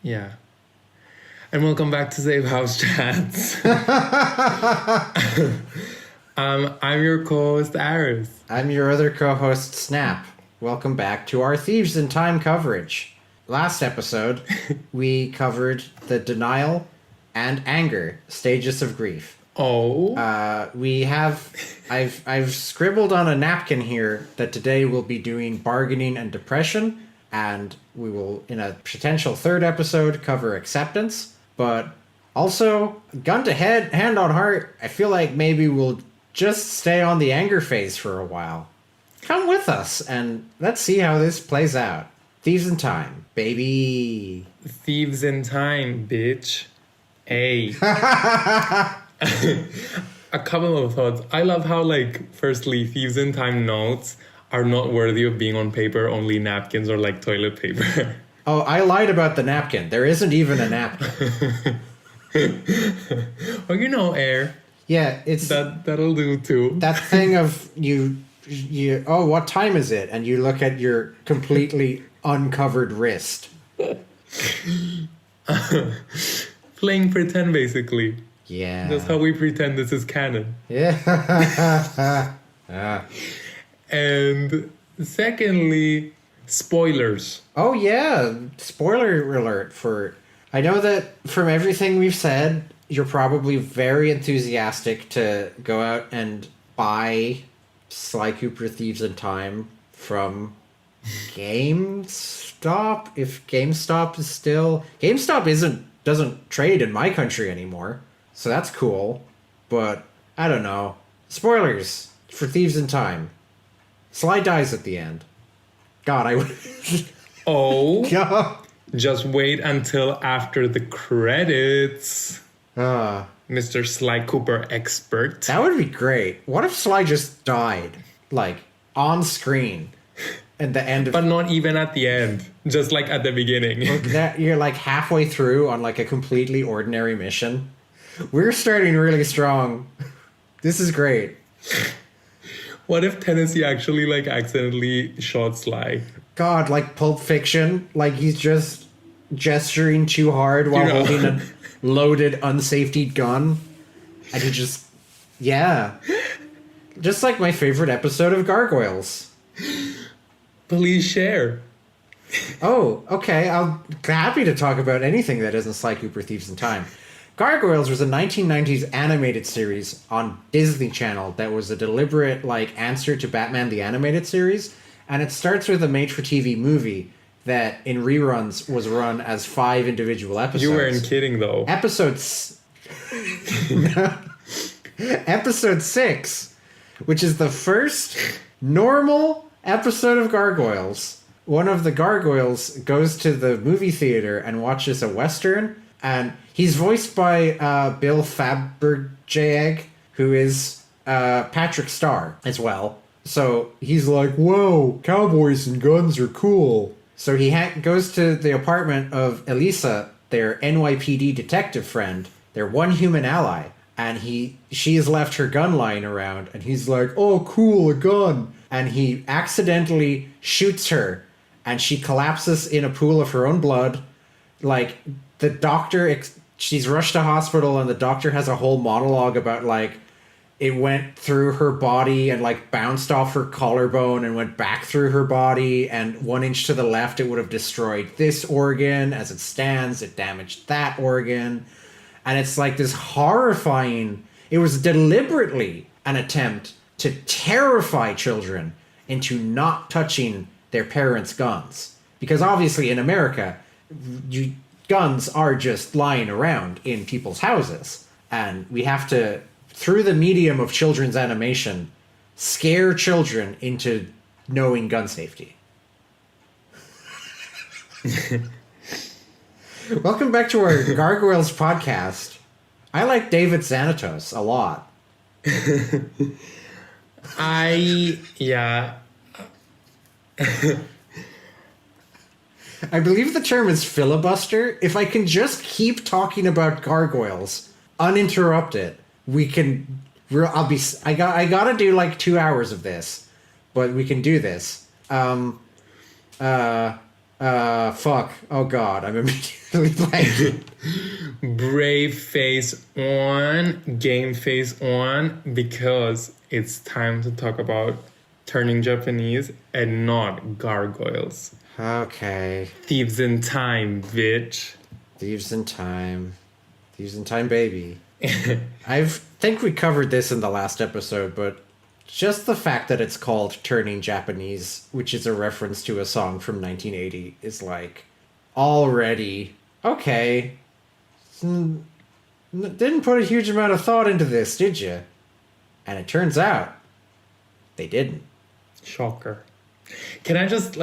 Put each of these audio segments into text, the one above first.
Yeah. And welcome back to Safehouse Chats. I'm your co-host, Aris. I'm your other co-host, Snap. Welcome back to our Thieves in Time coverage. Last episode, we covered the denial and anger stages of grief. Oh. I've scribbled on a napkin here that today we'll be doing bargaining and depression, and we will, in a potential third episode, cover acceptance. But also, gun to head, hand on heart, I feel like maybe we'll just stay on the anger phase for a while. Come with us, and let's see how this plays out. Thieves in Time, baby. Thieves in Time, bitch. Hey. A couple of thoughts. I love how, firstly, Thieves in Time notes are not worthy of being on paper, only napkins or, toilet paper. Oh, I lied about the napkin. There isn't even a napkin. Well, air. Yeah, it's... That'll do, too. That thing of you, oh, what time is it? And you look at your completely uncovered wrist. Playing pretend, basically. Yeah. That's how we pretend this is canon. Yeah. And secondly, spoilers. Oh, yeah. Spoiler alert for... I know that from everything we've said, you're probably very enthusiastic to go out and buy Sly Cooper Thieves in Time from GameStop. If GameStop is still... GameStop doesn't trade in my country anymore. So that's cool. But, I don't know. Spoilers for Thieves in Time. Sly dies at the end. God, I would... Oh. God. Just wait until after the credits. Mr. Sly Cooper expert. That would be great. What if Sly just died? On screen. At the end of... But not even at the end. Just at the beginning. You're halfway through on a completely ordinary mission. We're starting really strong. This is great. What if Tennessee actually accidentally shot Sly? God, Pulp Fiction. He's just gesturing too hard while holding a loaded, unsafetied gun. And he just... Yeah. Just my favorite episode of Gargoyles. Please share. Oh, okay. I'm happy to talk about anything that isn't Sly Cooper Thieves in Time. Gargoyles was a 1990s animated series on Disney Channel that was a deliberate, answer to Batman the Animated Series. And it starts with a made-for-TV movie that, in reruns, was run as 5 individual episodes. You weren't kidding, though. Episode 6, which is the first normal episode of Gargoyles. One of the Gargoyles goes to the movie theater and watches a Western, and he's voiced by Bill Fabergé, who is Patrick Star as well. So he's like, whoa, cowboys and guns are cool. So he goes to the apartment of Elisa, their NYPD detective friend, their one human ally, and she has left her gun lying around, and he's like, oh, cool, a gun. And he accidentally shoots her, and she collapses in a pool of her own blood. The doctor, she's rushed to hospital, and the doctor has a whole monologue about, it went through her body and, bounced off her collarbone and went back through her body, and 1 inch to the left, it would have destroyed this organ. As it stands, it damaged that organ. And it's this horrifying... It was deliberately an attempt to terrify children into not touching their parents' guns. Because obviously in America, guns are just lying around in people's houses. And we have to, through the medium of children's animation, scare children into knowing gun safety. Welcome back to our Gargoyles podcast. I like David Xanatos a lot. Yeah. I believe the term is filibuster. If I can just keep talking about Gargoyles uninterrupted, I gotta do 2 hours of this, but we can do this. Fuck. Oh god, I'm immediately blanking. Brave face on, game face on, because it's time to talk about turning Japanese and not gargoyles. Okay. Thieves in Time, bitch. Thieves in Time. Thieves in Time, baby. I think we covered this in the last episode, but just the fact that it's called Turning Japanese, which is a reference to a song from 1980, is like, already, okay. Didn't put a huge amount of thought into this, did you? And it turns out, they didn't. Shocker. Can I just,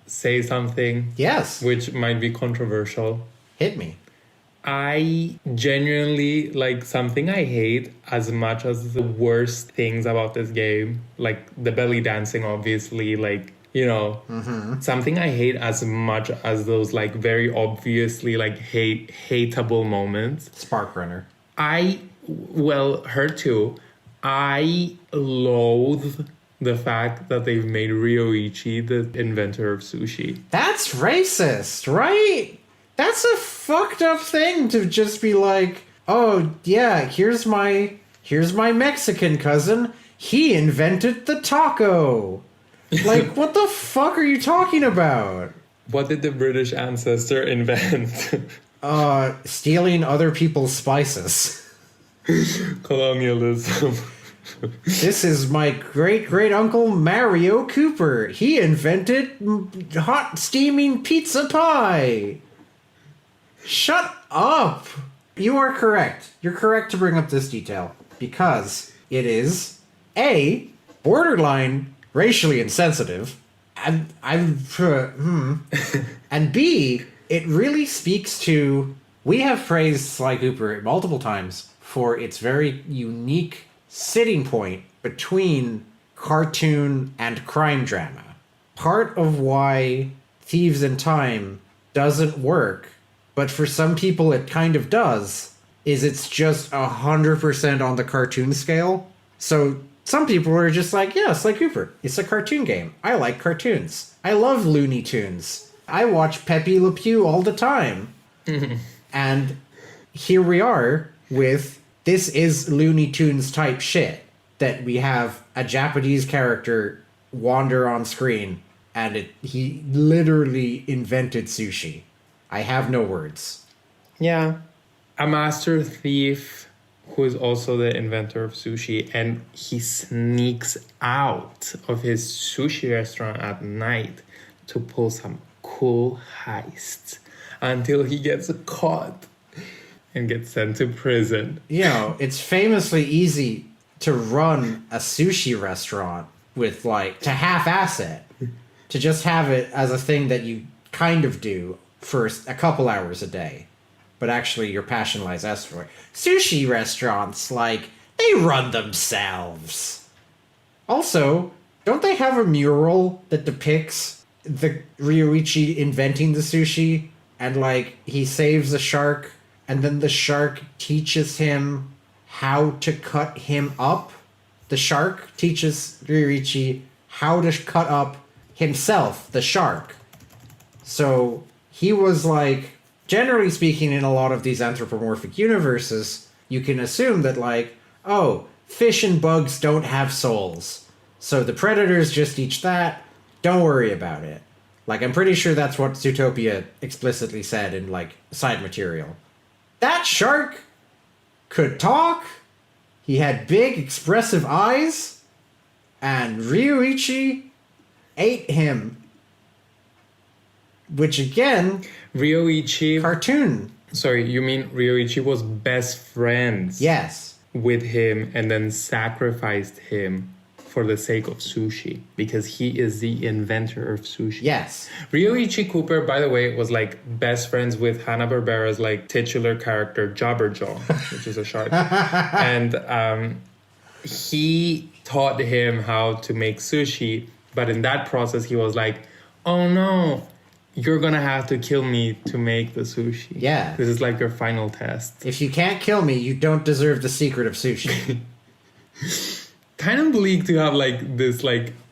say something? Yes. Which might be controversial. Hit me. I genuinely, something I hate as much as the worst things about this game, like the belly dancing, obviously, something I hate as much as those, very obviously, hateable moments. Spark Runner. Her too. I loathe the fact that they've made Ryoichi the inventor of sushi. That's racist, right? That's a fucked up thing to just be like, oh yeah, here's my Mexican cousin. He invented the taco. Like, what the fuck are you talking about? What did the British ancestor invent? Stealing other people's spices. Colonialism. This is my great-great-uncle Mario Cooper. He invented hot steaming pizza pie. Shut up! You are correct. You're correct to bring up this detail. Because it is, A, borderline racially insensitive, and B, it really speaks to... We have praised Sly Cooper multiple times for its very unique sitting point between cartoon and crime drama. Part of why Thieves in Time doesn't work, but for some people it kind of does, is it's just 100% on the cartoon scale. So some people are just like, yeah, Sly Cooper, it's a cartoon game. I like cartoons. I love Looney Tunes. I watch Pepe Le Pew all the time. And here we are with, this is Looney Tunes type shit, that we have a Japanese character wander on screen and he literally invented sushi. I have no words. Yeah. A master thief who is also the inventor of sushi, and he sneaks out of his sushi restaurant at night to pull some cool heists until he gets caught and gets sent to prison. You know, it's famously easy to run a sushi restaurant with, to half-ass it, to just have it as a thing that you kind of do for a couple hours a day, but actually your passion lies elsewhere. Sushi restaurants, they run themselves. Also, don't they have a mural that depicts the Ryoichi inventing the sushi, and he saves a shark, and then the shark teaches him how to cut him up? The shark teaches Ryoichi how to cut up himself, the shark. So he was generally speaking, in a lot of these anthropomorphic universes, you can assume that oh, fish and bugs don't have souls. So the predators just eat that. Don't worry about it. I'm pretty sure that's what Zootopia explicitly said in side material. That shark could talk. He had big expressive eyes. And Ryoichi ate him. Which again, Ryoichi... cartoon. Sorry, you mean Ryoichi was best friends... Yes. ...with him and then sacrificed him for the sake of sushi, because he is the inventor of sushi. Yes. Ryoichi Cooper, by the way, was best friends with Hanna-Barbera's titular character Jabberjaw, which is a shark. And he taught him how to make sushi, but in that process he was oh no, you're gonna have to kill me to make the sushi. Yeah. This is your final test. If you can't kill me, you don't deserve the secret of sushi. Kind of bleak to have this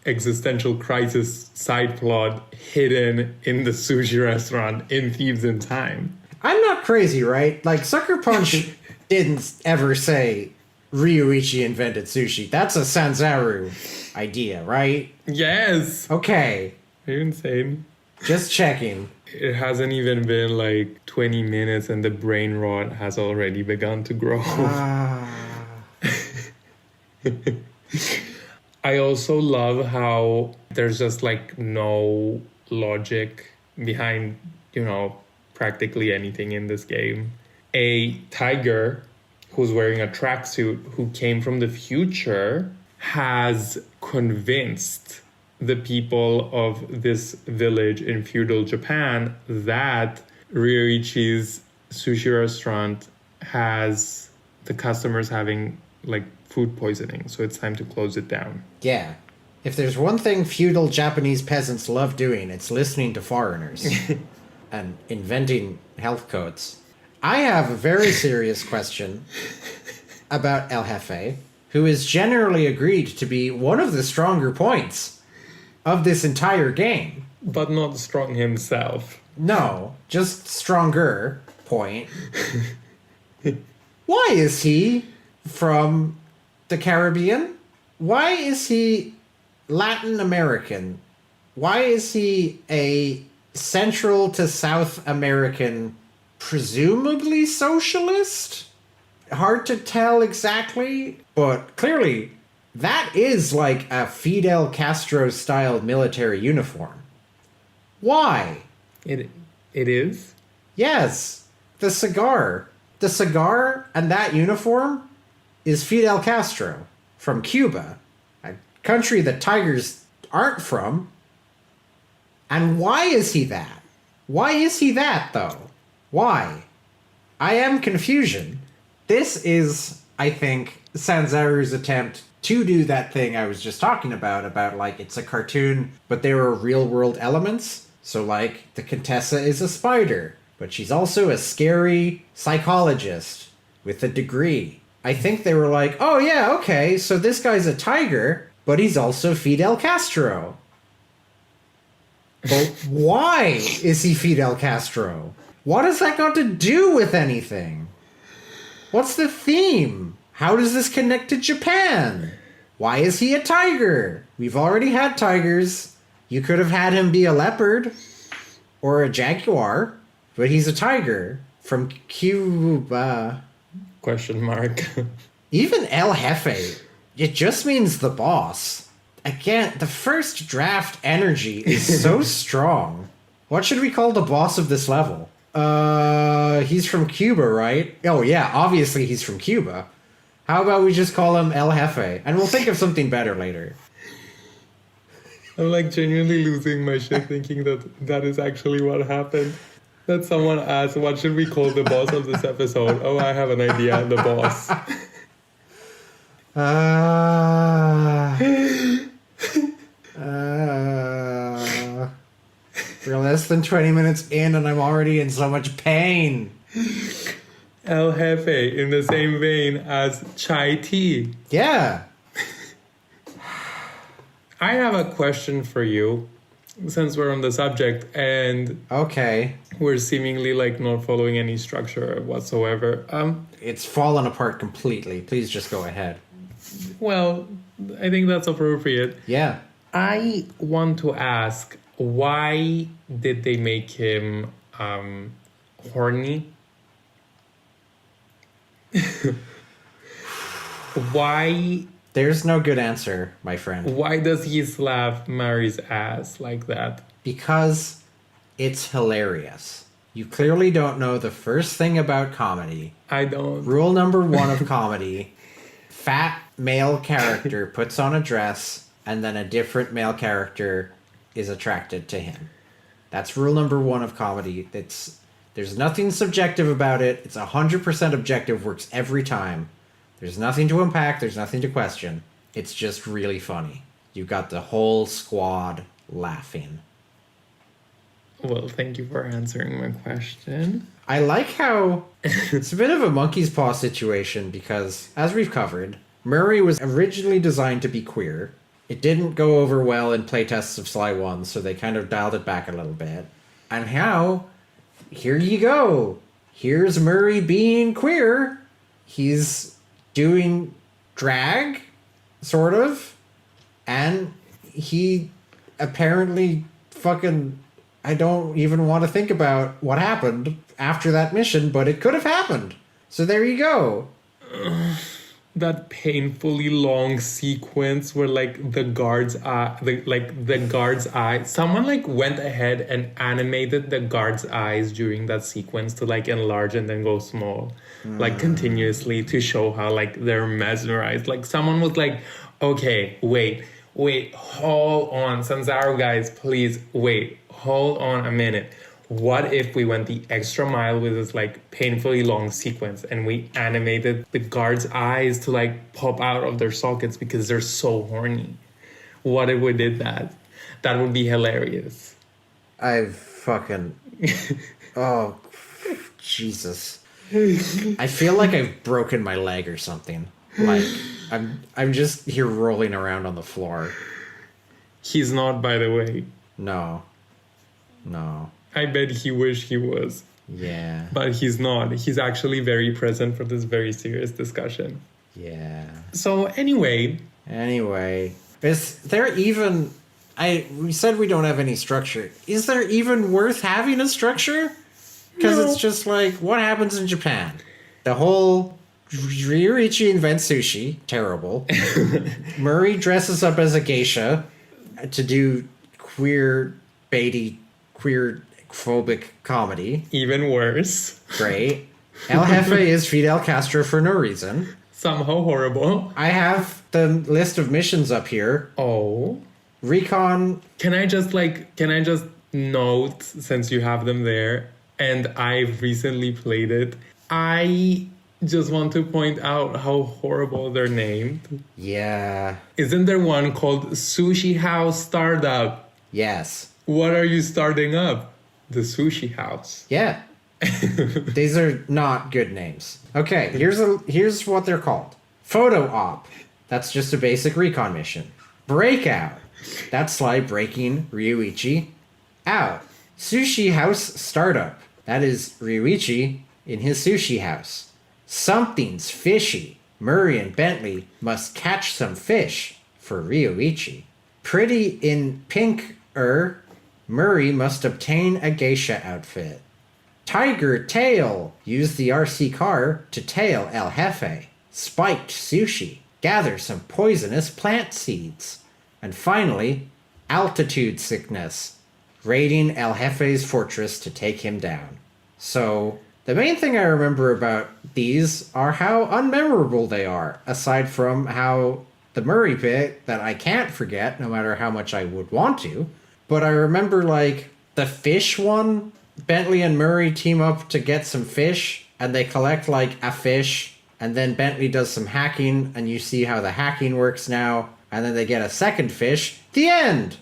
existential crisis side plot hidden in the sushi restaurant in Thieves in Time. I'm not crazy, right? Like, Sucker Punch didn't ever say Ryuichi invented sushi. That's a Sanzaru idea, right? Yes! Okay. Are you insane? Just checking. It hasn't even been like 20 minutes and the brain rot has already begun to grow. I also love how there's just like no logic behind, practically anything in this game. A tiger who's wearing a tracksuit who came from the future has convinced the people of this village in feudal Japan that Ryoichi's sushi restaurant has the customers having like food poisoning, so it's time to close it down. Yeah. If there's one thing feudal Japanese peasants love doing, it's listening to foreigners and inventing health codes. I have a very serious question about El Jefe, who is generally agreed to be one of the stronger points of this entire game. But not strong himself. No, just stronger point. Why is he from the Caribbean? Why is he Latin American? Why is he a Central to South American, presumably socialist? Hard to tell exactly, but clearly that is like a Fidel Castro-style military uniform. Why? It is? Yes, the cigar. The cigar and that uniform is Fidel Castro from Cuba, a country that tigers aren't from. And why is he that? Why is he that, though? Why? I am confusion. This is, I think, Sanzaru's attempt to do that thing I was just talking about like it's a cartoon, but there are real-world elements. So, like, the Contessa is a spider, but she's also a scary psychologist with a degree. I think they were like, oh yeah, okay, so this guy's a tiger, but he's also Fidel Castro. But why is he Fidel Castro? What has that got to do with anything? What's the theme? How does this connect to Japan? Why is he a tiger? We've already had tigers. You could have had him be a leopard or a jaguar, but he's a tiger from Cuba. Question mark. Even El Jefe, it just means the boss. Again, the first draft energy is so strong. What should we call the boss of this level? He's from Cuba, right? Oh yeah, obviously he's from Cuba. How about we just call him El Jefe? And we'll think of something better later. I'm like genuinely losing my shit thinking that is actually what happened. That someone asked, what should we call the boss of this episode? Oh, I have an idea, the boss. We're less than 20 minutes in and I'm already in so much pain. El Jefe, in the same vein as chai tea. Yeah. I have a question for you, since we're on the subject, and okay, we're seemingly like not following any structure whatsoever. It's fallen apart completely. Please just go ahead. Well, I think that's appropriate. Yeah. I want to ask, why did they make him horny? Why? There's no good answer, my friend. Why does he slap Mary's ass like that? Because it's hilarious. You clearly don't know the first thing about comedy. I don't. Rule number 1 of comedy. Fat male character puts on a dress and then a different male character is attracted to him. That's rule number 1 of comedy. There's nothing subjective about it. It's 100% objective, works every time. There's nothing to unpack. There's nothing to question. It's just really funny. You've got the whole squad laughing. Well, thank you for answering my question. I like how it's a bit of a monkey's paw situation because, as we've covered, Murray was originally designed to be queer. it didn't go over well in playtests of Sly 1, so they kind of dialed it back a little bit. And now, here you go. Here's Murray being queer. He's doing drag, sort of. And he apparently fucking... I don't even want to think about what happened after that mission, but it could have happened. So there you go. That painfully long sequence where like the guard's eye, someone like went ahead and animated the guard's eyes during that sequence to like enlarge and then go small, like continuously to show how like they're mesmerized. Like someone was like, okay, wait, hold on, Sanzaro guys, please wait, hold on a minute. What if we went the extra mile with this like painfully long sequence and we animated the guards' eyes to like pop out of their sockets because they're so horny? What if we did that? That would be hilarious. Oh, Jesus. I feel like I've broken my leg or something. Like, I'm just here rolling around on the floor. He's not, by the way. No. I bet he wished he was. Yeah. But he's not. He's actually very present for this very serious discussion. Yeah. So anyway, is there even... we said we don't have any structure. Is there even worth having a structure? Because it's just like, what happens in Japan? The whole Ryuichi invents sushi. Terrible. Murray dresses up as a geisha to do queer phobic comedy. Even worse. Great. El Jefe is Fidel Castro for no reason. Somehow horrible. I have the list of missions up here. Oh. Recon. Can I just note, since you have them there, and I've recently played it, I just want to point out how horrible they're named. Yeah. Isn't there one called Sushi House Startup? Yes. What are you starting up? The Sushi House. Yeah. These are not good names. Okay, here's what they're called. Photo Op. That's just a basic recon mission. Breakout. That's like breaking Ryuichi out. Sushi House Startup. That is Ryuichi in his sushi house. Something's fishy. Murray and Bentley must catch some fish for Ryuichi. Pretty in pink-er. Murray must obtain a geisha outfit. Tiger Tail. Use the RC car to tail El Jefe. Spiked sushi. Gather some poisonous plant seeds. And finally, altitude sickness. Raiding El Jefe's fortress to take him down. So, the main thing I remember about these are how unmemorable they are, aside from how the Murray bit that I can't forget no matter how much I would want to. But I remember, like, the fish one. Bentley and Murray team up to get some fish, and they collect, like, a fish, and then Bentley does some hacking, and you see how the hacking works now, and then they get a second fish. The end!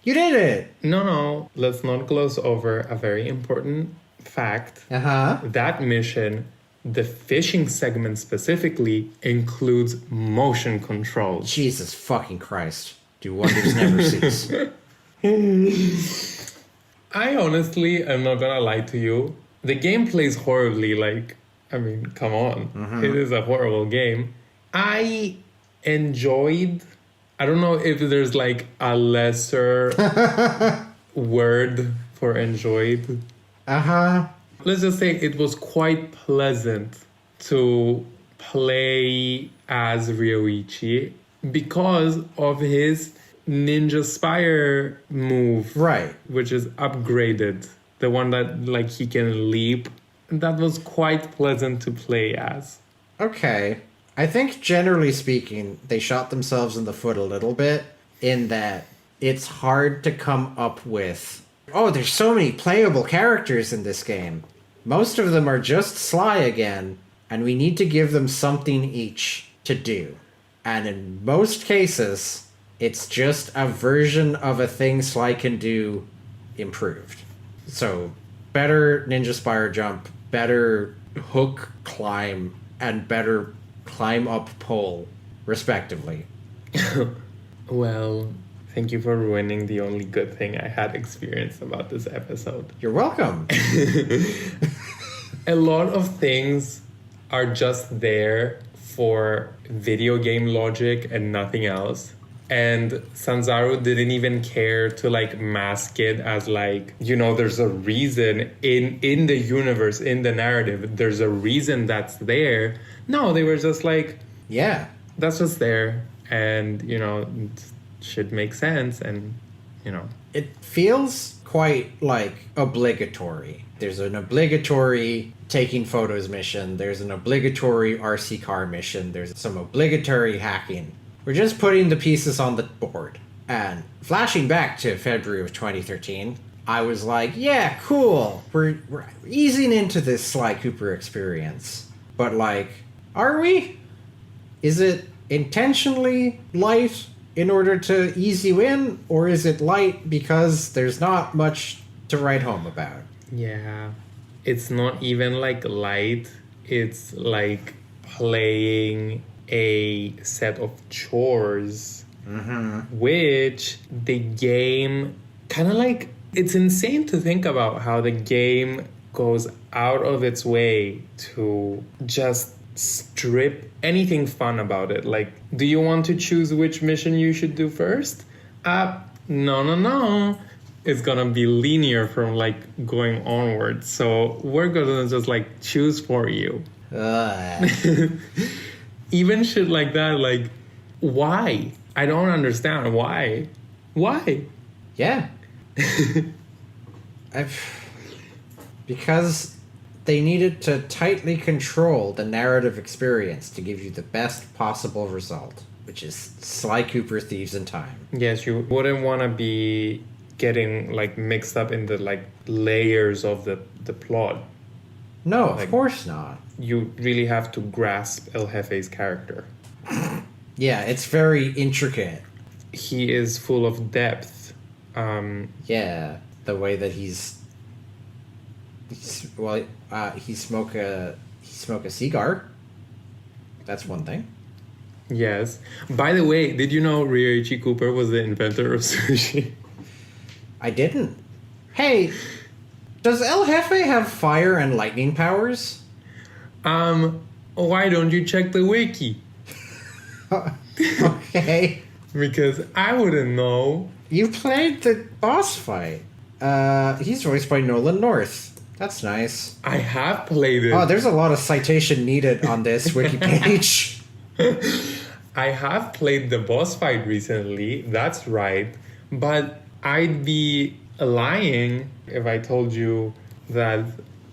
You did it! No, let's not gloss over a very important fact. Uh-huh. That mission, the fishing segment specifically, includes motion controls. Jesus fucking Christ. Do wonders never cease. I honestly am not gonna lie to you. The game plays horribly, come on. Mm-hmm. It is a horrible game. I enjoyed... I don't know if there's like a lesser word for enjoyed. Uh-huh. Let's just say it was quite pleasant to play as Ryoichi because of his Ninja Spire move. Right. Which is upgraded. The one that like he can leap. That was quite pleasant to play as. Okay. I think generally speaking, they shot themselves in the foot a little bit in that it's hard to come up with, oh, there's so many playable characters in this game. Most of them are just Sly again, and we need to give them something each to do. And in most cases, it's just a version of a thing Sly can do improved. So, better Ninja Spire jump, better hook climb, and better climb up pole, respectively. Well, thank you for ruining the only good thing I had experienced about this episode. You're welcome. A lot of things are just there for video game logic and nothing else. And Sanzaru didn't even care to like mask it as like, there's a reason in the universe, in the narrative, there's a reason that's there. No, they were just like, Yeah. that's what's there. And, it should make sense. And, It feels quite like obligatory. There's an obligatory taking photos mission. There's an obligatory RC car mission. There's some obligatory hacking. We're just putting the pieces on the board. And flashing back to February of 2013, I was like, yeah, cool. We're easing into this Sly Cooper experience. But like, are we? Is it intentionally light in order to ease you in? Or is it light because there's not much to write home about? yeah, it's not even like light. It's like playing a set of chores, which the game kind of like, it's insane to think about how the game goes out of its way to just strip anything fun about it. Like, do you want to choose which mission you should do first? No. It's gonna be linear from like going onward. So we're gonna just like choose for you. Even shit like that, like, why? I don't understand. Why? Yeah. Because they needed to tightly control the narrative experience to give you the best possible result, which is Sly Cooper Thieves in Time. Yes, you wouldn't want to be getting like mixed up in the like layers of the plot. No, of course not. You really have to grasp El Jefe's character. Yeah, it's very intricate. He is full of depth. Yeah, the way that he smoke a cigar. That's one thing. Yes. By the way, did you know Ryoichi Cooper was the inventor of sushi? I didn't. Hey, does El Jefe have fire and lightning powers? Why don't you check the wiki? Okay. Because I wouldn't know. You played the boss fight. He's voiced by Nolan North. That's nice. I have played it. Oh, there's a lot of citation needed on this wiki page. I have played the boss fight recently, that's right. But I'd be lying if I told you that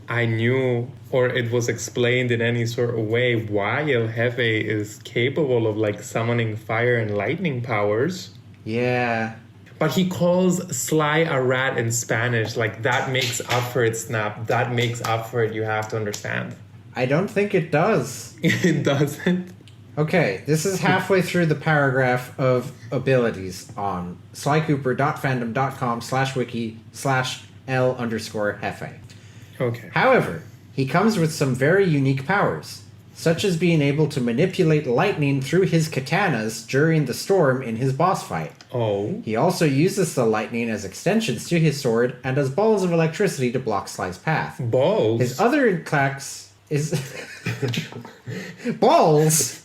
I knew or it was explained in any sort of way why El Jefe is capable of like summoning fire and lightning powers. Yeah. But he calls Sly a rat in Spanish. Like, that makes up for it, Snap. That makes up for it, you have to understand. I don't think it does. It doesn't. Okay, this is halfway through the paragraph of abilities on slycooper.fandom.com/wiki/L_Jefe. Okay. However, he comes with some very unique powers, such as being able to manipulate lightning through his katanas during the storm in his boss fight. Oh. He also uses the lightning as extensions to his sword and as balls of electricity to block Sly's path. Balls? His other attacks is... balls!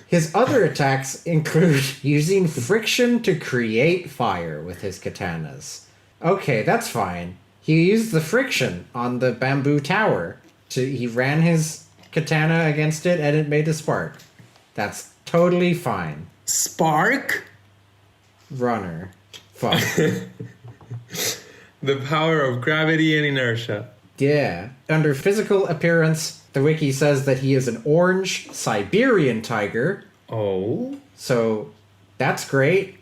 His other attacks include using friction to create fire with his katanas. Okay, that's fine. He used the friction on the bamboo tower. He ran his katana against it and it made a spark. That's totally fine. Spark? Runner. Fuck. The power of gravity and inertia. Yeah. Under physical appearance, the wiki says that he is an orange Siberian tiger. Oh. So, that's great.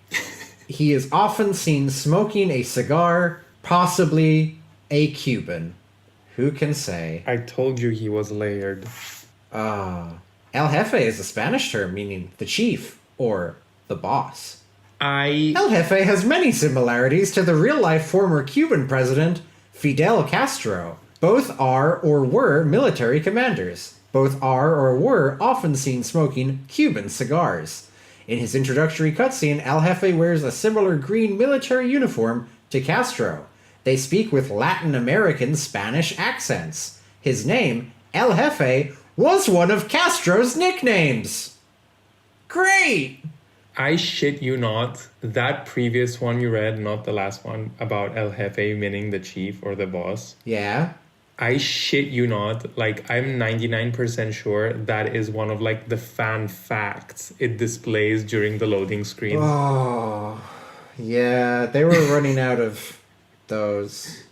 He is often seen smoking a cigar, possibly a Cuban. Who can say? I told you he was layered. El Jefe is a Spanish term meaning the chief or the boss. El Jefe has many similarities to the real-life former Cuban president, Fidel Castro. Both are or were military commanders. Both are or were often seen smoking Cuban cigars. In his introductory cutscene, El Jefe wears a similar green military uniform to Castro. They speak with Latin American Spanish accents. His name, El Jefe, was one of Castro's nicknames. Great! I shit you not. That previous one you read, not the last one, about El Jefe meaning the chief or the boss. Yeah? I shit you not. Like, I'm 99% sure that is one of, like, the fan facts it displays during the loading screen. Oh, yeah, they were running out of those.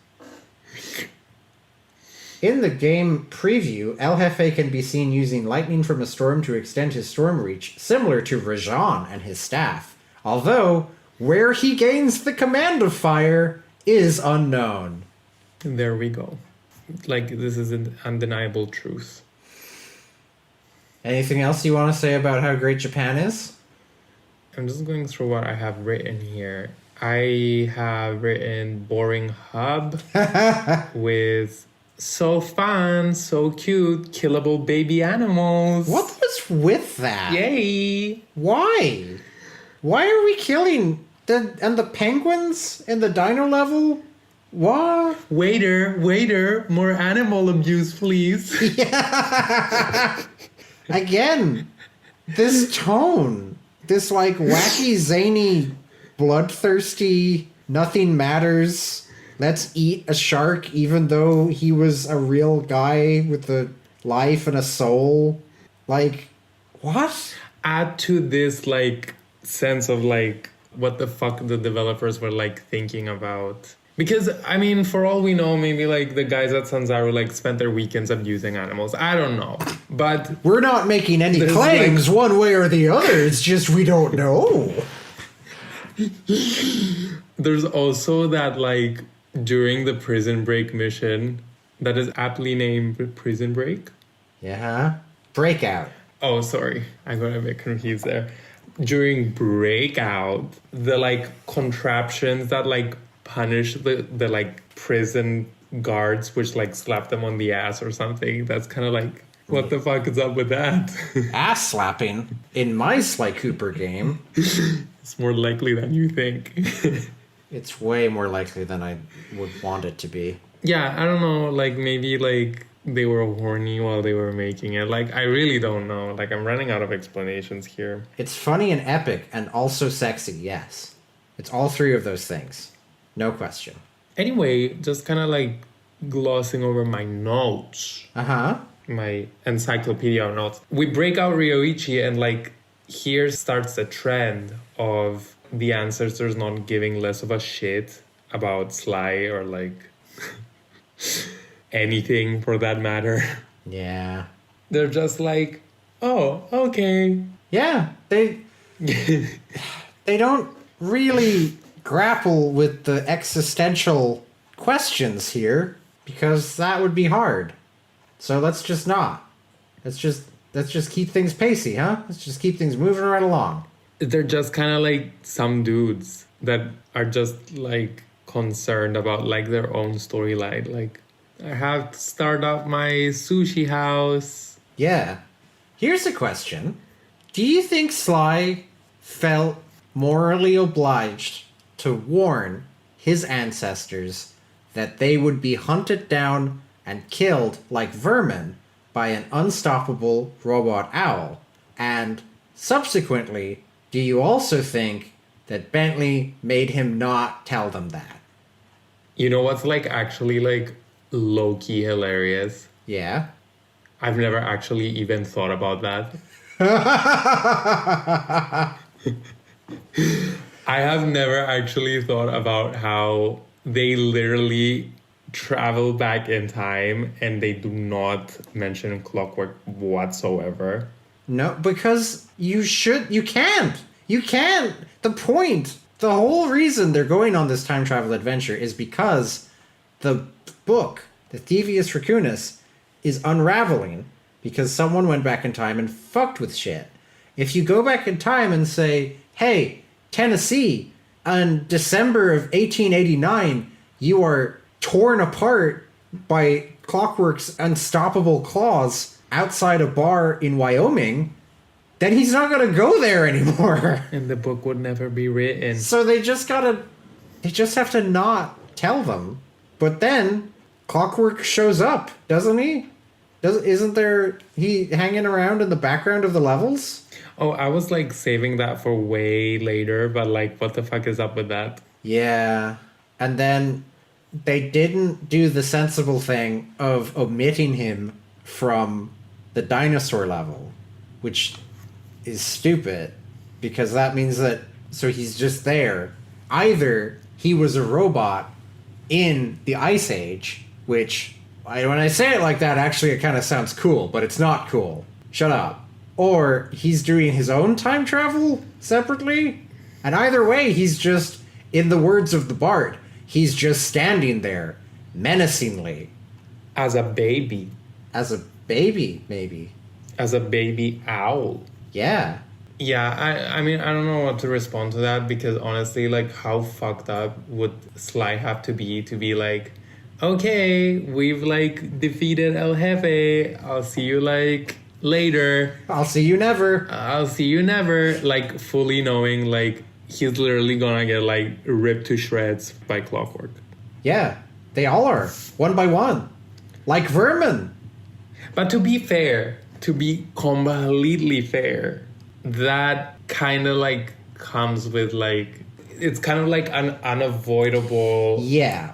In the game preview, El Jefe can be seen using lightning from a storm to extend his storm reach, similar to Rajan and his staff. Although, where he gains the command of fire is unknown. There we go. Like, this is an undeniable truth. Anything else you want to say about how great Japan is? I'm just going through what I have written here. I have written boring hub with so fun, so cute, killable baby animals. What was with that? Yay! Why? Why are we killing the penguins in the dino level? What? Waiter, more animal abuse, please. Yeah. Again, this tone, this like wacky, zany, bloodthirsty, nothing matters. Let's eat a shark even though he was a real guy with a life and a soul. Like, what? Add to this, like, sense of, like, what the fuck the developers were, like, thinking about. Because, I mean, for all we know, maybe, like, the guys at Sanzaru, like, spent their weekends abusing animals. I don't know. But we're not making any claims, like, one way or the other. It's just we don't know. There's also that, like, during the prison break mission that is aptly named Prison Break. Yeah. Breakout. Oh, sorry. I got a bit confused there. During Breakout, the, like, contraptions that, like, punish the like prison guards, which like slap them on the ass or something. That's kind of like, what the fuck is up with that? Ass slapping in my Sly Cooper game. It's more likely than you think. It's way more likely than I would want it to be. Yeah, I don't know. Like maybe like they were horny while they were making it. Like I really don't know. Like I'm running out of explanations here. It's funny and epic and also sexy. Yes, it's all three of those things. No question. Anyway, just kind of like glossing over my notes. Uh-huh. My encyclopedia notes. We break out Ryoichi and like here starts the trend of the ancestors not giving less of a shit about Sly or like anything for that matter. Yeah. They're just like, oh, okay. Yeah, they don't really grapple with the existential questions here because that would be hard. So let's just not. Let's just keep things pacey, huh? Let's just keep things moving right along. They're just kind of like some dudes that are just like concerned about like their own storyline. Like, I have to start up my sushi house. Yeah. Here's a question. Do you think Sly felt morally obliged to warn his ancestors that they would be hunted down and killed like vermin by an unstoppable robot owl? And subsequently, do you also think that Bentley made him not tell them that? You know what's like actually like low-key hilarious? Yeah. I've never actually even thought about that. I have never actually thought about how they literally travel back in time and they do not mention clockwork whatsoever. No, because you can't. You can't. The whole reason they're going on this time travel adventure is because the book, the Thievius Raccoonus, is unraveling because someone went back in time and fucked with shit. If you go back in time and say, hey, Tennessee, in December of 1889, you are torn apart by Clockwork's unstoppable claws outside a bar in Wyoming, then he's not going to go there anymore. And the book would never be written. So they just have to not tell them. But then Clockwork shows up, doesn't he? Isn't there he hanging around in the background of the levels? Oh, I was like saving that for way later, but like what the fuck is up with that? Yeah. And then they didn't do the sensible thing of omitting him from the dinosaur level, which is stupid because that means that so he's just there. Either he was a robot in the Ice Age, which when I say it like that, actually it kind of sounds cool, but it's not cool. Shut up. Or he's doing his own time travel separately. And either way, he's just, in the words of the Bard, he's just standing there menacingly. As a baby. As a baby, maybe. As a baby owl. Yeah. Yeah, I mean, I don't know what to respond to that because honestly, like, how fucked up would Sly have to be like, okay, we've like defeated El Jefe. I'll see you like later. I'll see you never. I'll see you never. Like fully knowing like he's literally gonna get like ripped to shreds by Clockwork. Yeah, they all are. One by one. Like vermin. But to be fair, to be completely fair, that kind of like comes with like it's kind of like an unavoidable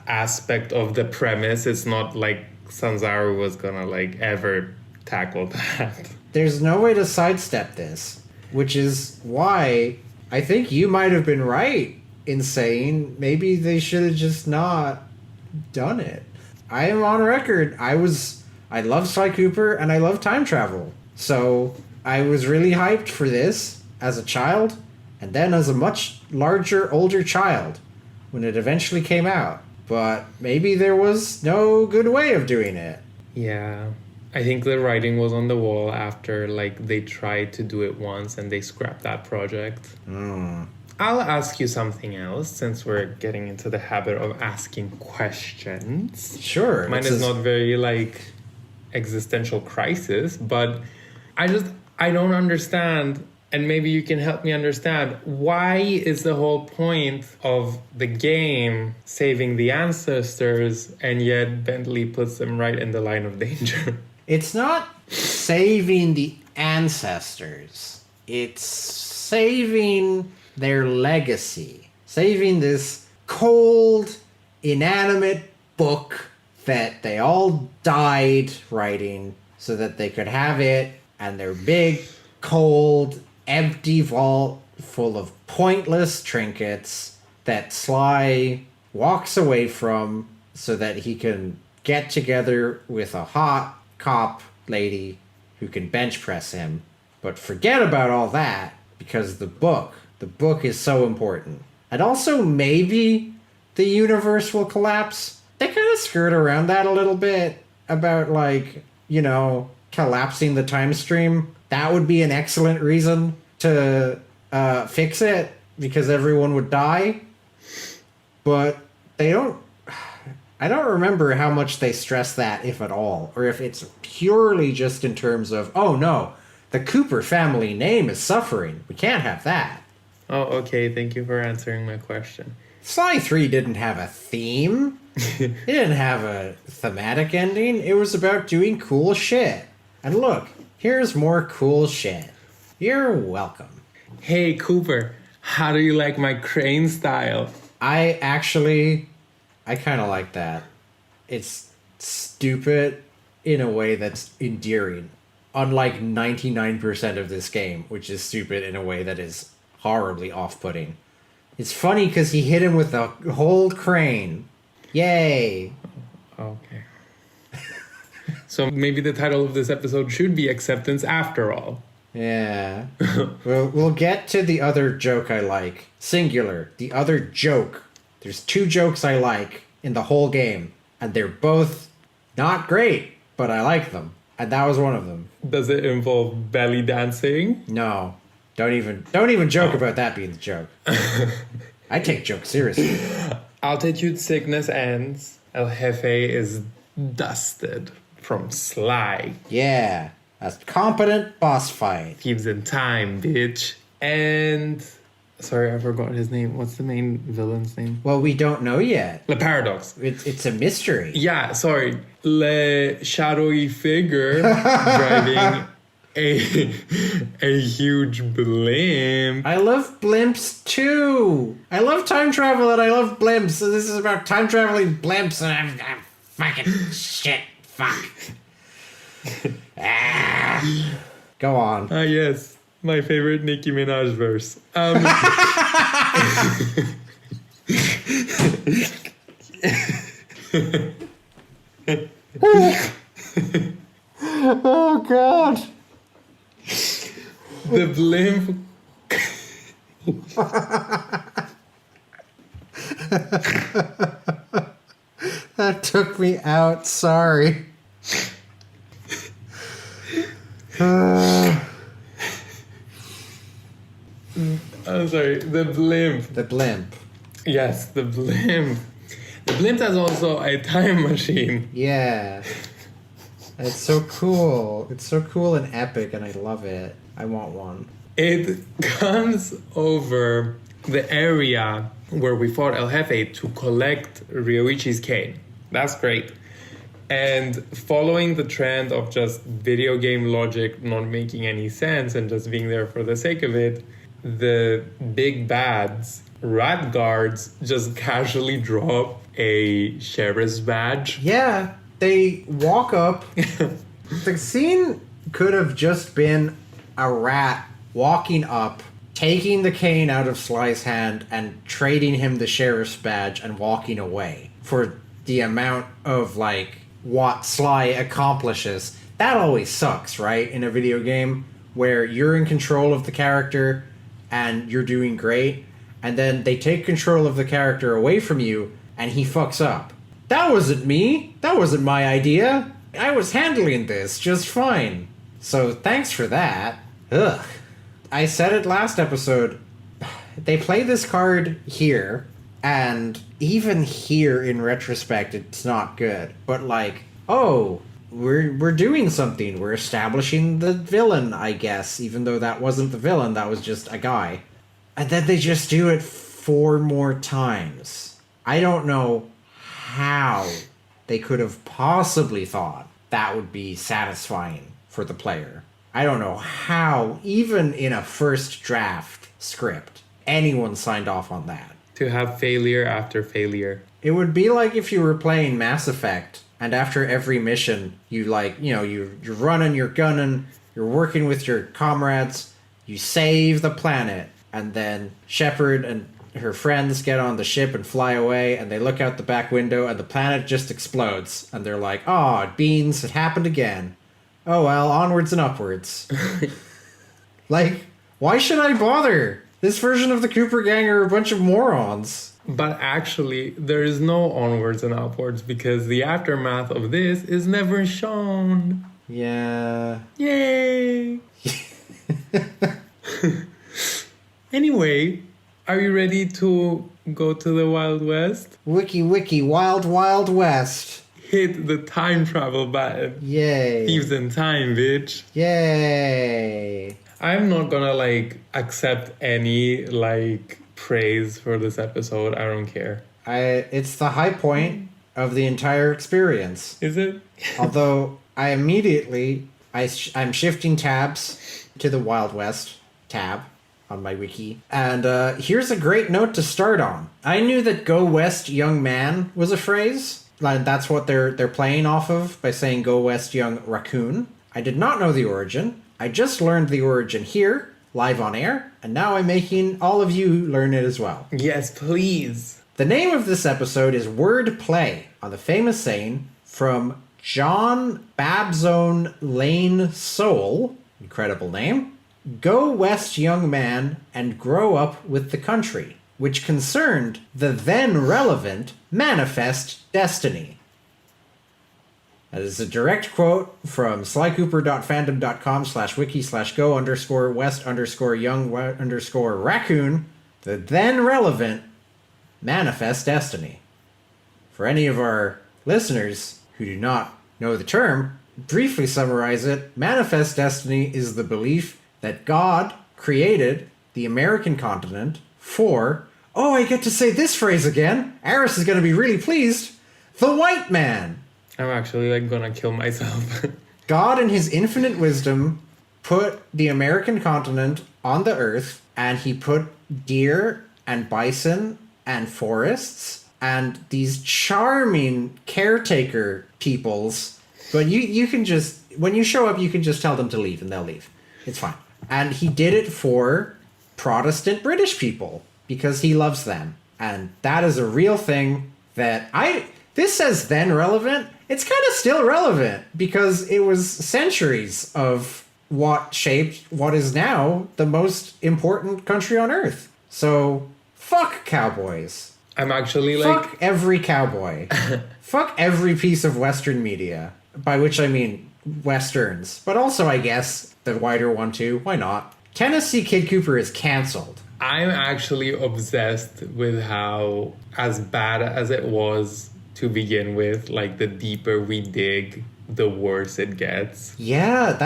aspect of the premise. It's not like Sanzaru was gonna like ever tackle that. There's no way to sidestep this, which is why I think you might have been right in saying maybe they should have just not done it. I am on record. I love Sly Cooper and I love time travel. So I was really hyped for this as a child and then as a much larger, older child when it eventually came out. But maybe there was no good way of doing it. Yeah. I think the writing was on the wall after like they tried to do it once and they scrapped that project. I'll ask you something else since we're getting into the habit of asking questions. Sure. Mine is not very like existential crisis, but I don't understand, and maybe you can help me understand, why is the whole point of the game saving the ancestors and yet Bentley puts them right in the line of danger? It's not saving the ancestors. It's saving their legacy. Saving this cold, inanimate book that they all died writing so that they could have it, and their big, cold, empty vault full of pointless trinkets that Sly walks away from so that he can get together with a hot cop lady who can bench press him. But forget about all that because the book is so important. And also maybe the universe will collapse. They kind of skirt around that a little bit about like, you know, collapsing the time stream. That would be an excellent reason to fix it because everyone would die. But they don't. I don't remember how much they stress that, if at all, or if it's purely just in terms of, oh no, the Cooper family name is suffering. We can't have that. Oh, okay. Thank you for answering my question. Sly 3 didn't have a theme. It didn't have a thematic ending. It was about doing cool shit. And look, here's more cool shit. You're welcome. Hey, Cooper, how do you like my crane style? I kind of like that. It's stupid in a way that's endearing. Unlike 99% of this game, which is stupid in a way that is horribly off-putting. It's funny because he hit him with a whole crane. Yay. Okay. So maybe the title of this episode should be Acceptance After All. Yeah. We'll get to the other joke I like. Singular. The other joke. There's two jokes I like in the whole game. And they're both not great, but I like them. And that was one of them. Does it involve belly dancing? No. Don't even joke about that being the joke. I take jokes seriously. Altitude sickness ends. El Jefe is dusted from Sly. Yeah. A competent boss fight. Thieves in Time, bitch. And sorry, I forgot his name. What's the main villain's name? Well, we don't know yet. The Paradox. It's a mystery. Yeah, sorry. Le shadowy figure driving a huge blimp. I love blimps too. I love time travel and I love blimps. So this is about time traveling blimps and I'm fucking shit. Fuck. Go on. Ah, yes. My favorite Nicki Minaj verse. Oh God. The blimp. That took me out. Sorry. I'm sorry. The blimp. The blimp. Yes, the blimp. The blimp has also a time machine. Yeah. It's so cool. It's so cool and epic, and I love it. I want one. It comes over the area where we fought El Jefe to collect Ryoichi's cane. That's great. And following the trend of just video game logic not making any sense and just being there for the sake of it, the big bads, rat guards, just casually drop a sheriff's badge. Yeah, they walk up. The scene could have just been a rat walking up, taking the cane out of Sly's hand and trading him the sheriff's badge and walking away for the amount of, like, what Sly accomplishes. That always sucks, right? In a video game where you're in control of the character and you're doing great, and then they take control of the character away from you and he fucks up. That wasn't me. That wasn't my idea. I was handling this just fine. So thanks for that. Ugh. I said it last episode. They play this card here, and even here in retrospect, it's not good. But like, oh, we're doing something. We're establishing the villain, I guess, even though that wasn't the villain, that was just a guy. And then they just do it 4 more times. I don't know how they could have possibly thought that would be satisfying for the player. I don't know how, even in a first draft script, anyone signed off on that. To have failure after failure. It would be like if you were playing Mass Effect, and after every mission, you you're running, you're gunning, you're working with your comrades, you save the planet, and then Shepard and her friends get on the ship and fly away, and they look out the back window, and the planet just explodes, and they're like, "Oh, beans, it happened again. Oh well, onwards and upwards." Like, why should I bother? This version of the Cooper Gang are a bunch of morons. But actually, there is no onwards and upwards because the aftermath of this is never shown. Yeah. Yay! Anyway, are you ready to go to the Wild West? Wiki, Wild, Wild West. Hit the time travel button. Yay. Thieves in Time, bitch. Yay. I'm not gonna, accept any, praise for this episode. I don't care. It's the high point of the entire experience. Is it? Although, I immediately... I'm shifting tabs to the Wild West tab on my wiki. And here's a great note to start on. I knew that "Go West, Young Man" was a phrase. That's what they're playing off of by saying "Go West, Young Raccoon." I did not know the origin. I just learned the origin here, live on air, and now I'm making all of you learn it as well. Yes, please. The name of this episode is Word Play on the famous saying from John Babzone Lane Soul, incredible name, "Go west, young man, and grow up with the country," which concerned the then relevant manifest destiny. That is a direct quote from slycooper.fandom.com/wiki/go_west_young_raccoon, the then relevant manifest destiny. For any of our listeners who do not know the term, briefly summarize it, manifest destiny is the belief that God created the American continent for, oh, I get to say this phrase again. Aris is going to be really pleased. The white man. I'm actually like gonna kill myself. God in his infinite wisdom put the American continent on the earth, and he put deer and bison and forests and these charming caretaker peoples. But you can just, when you show up, you can just tell them to leave and they'll leave. It's fine. And he did it for Protestant British people because he loves them. And that is a real thing that this says then relevant. It's kind of still relevant because it was centuries of what shaped what is now the most important country on earth. So fuck cowboys. I'm actually like... Fuck every cowboy. Fuck every piece of Western media. By which I mean Westerns. But also, I guess, the wider one too. Why not? Tennessee Kid Cooper is cancelled. I'm actually obsessed with how, as bad as it was to begin with, like the deeper we dig, the worse it gets. Yeah,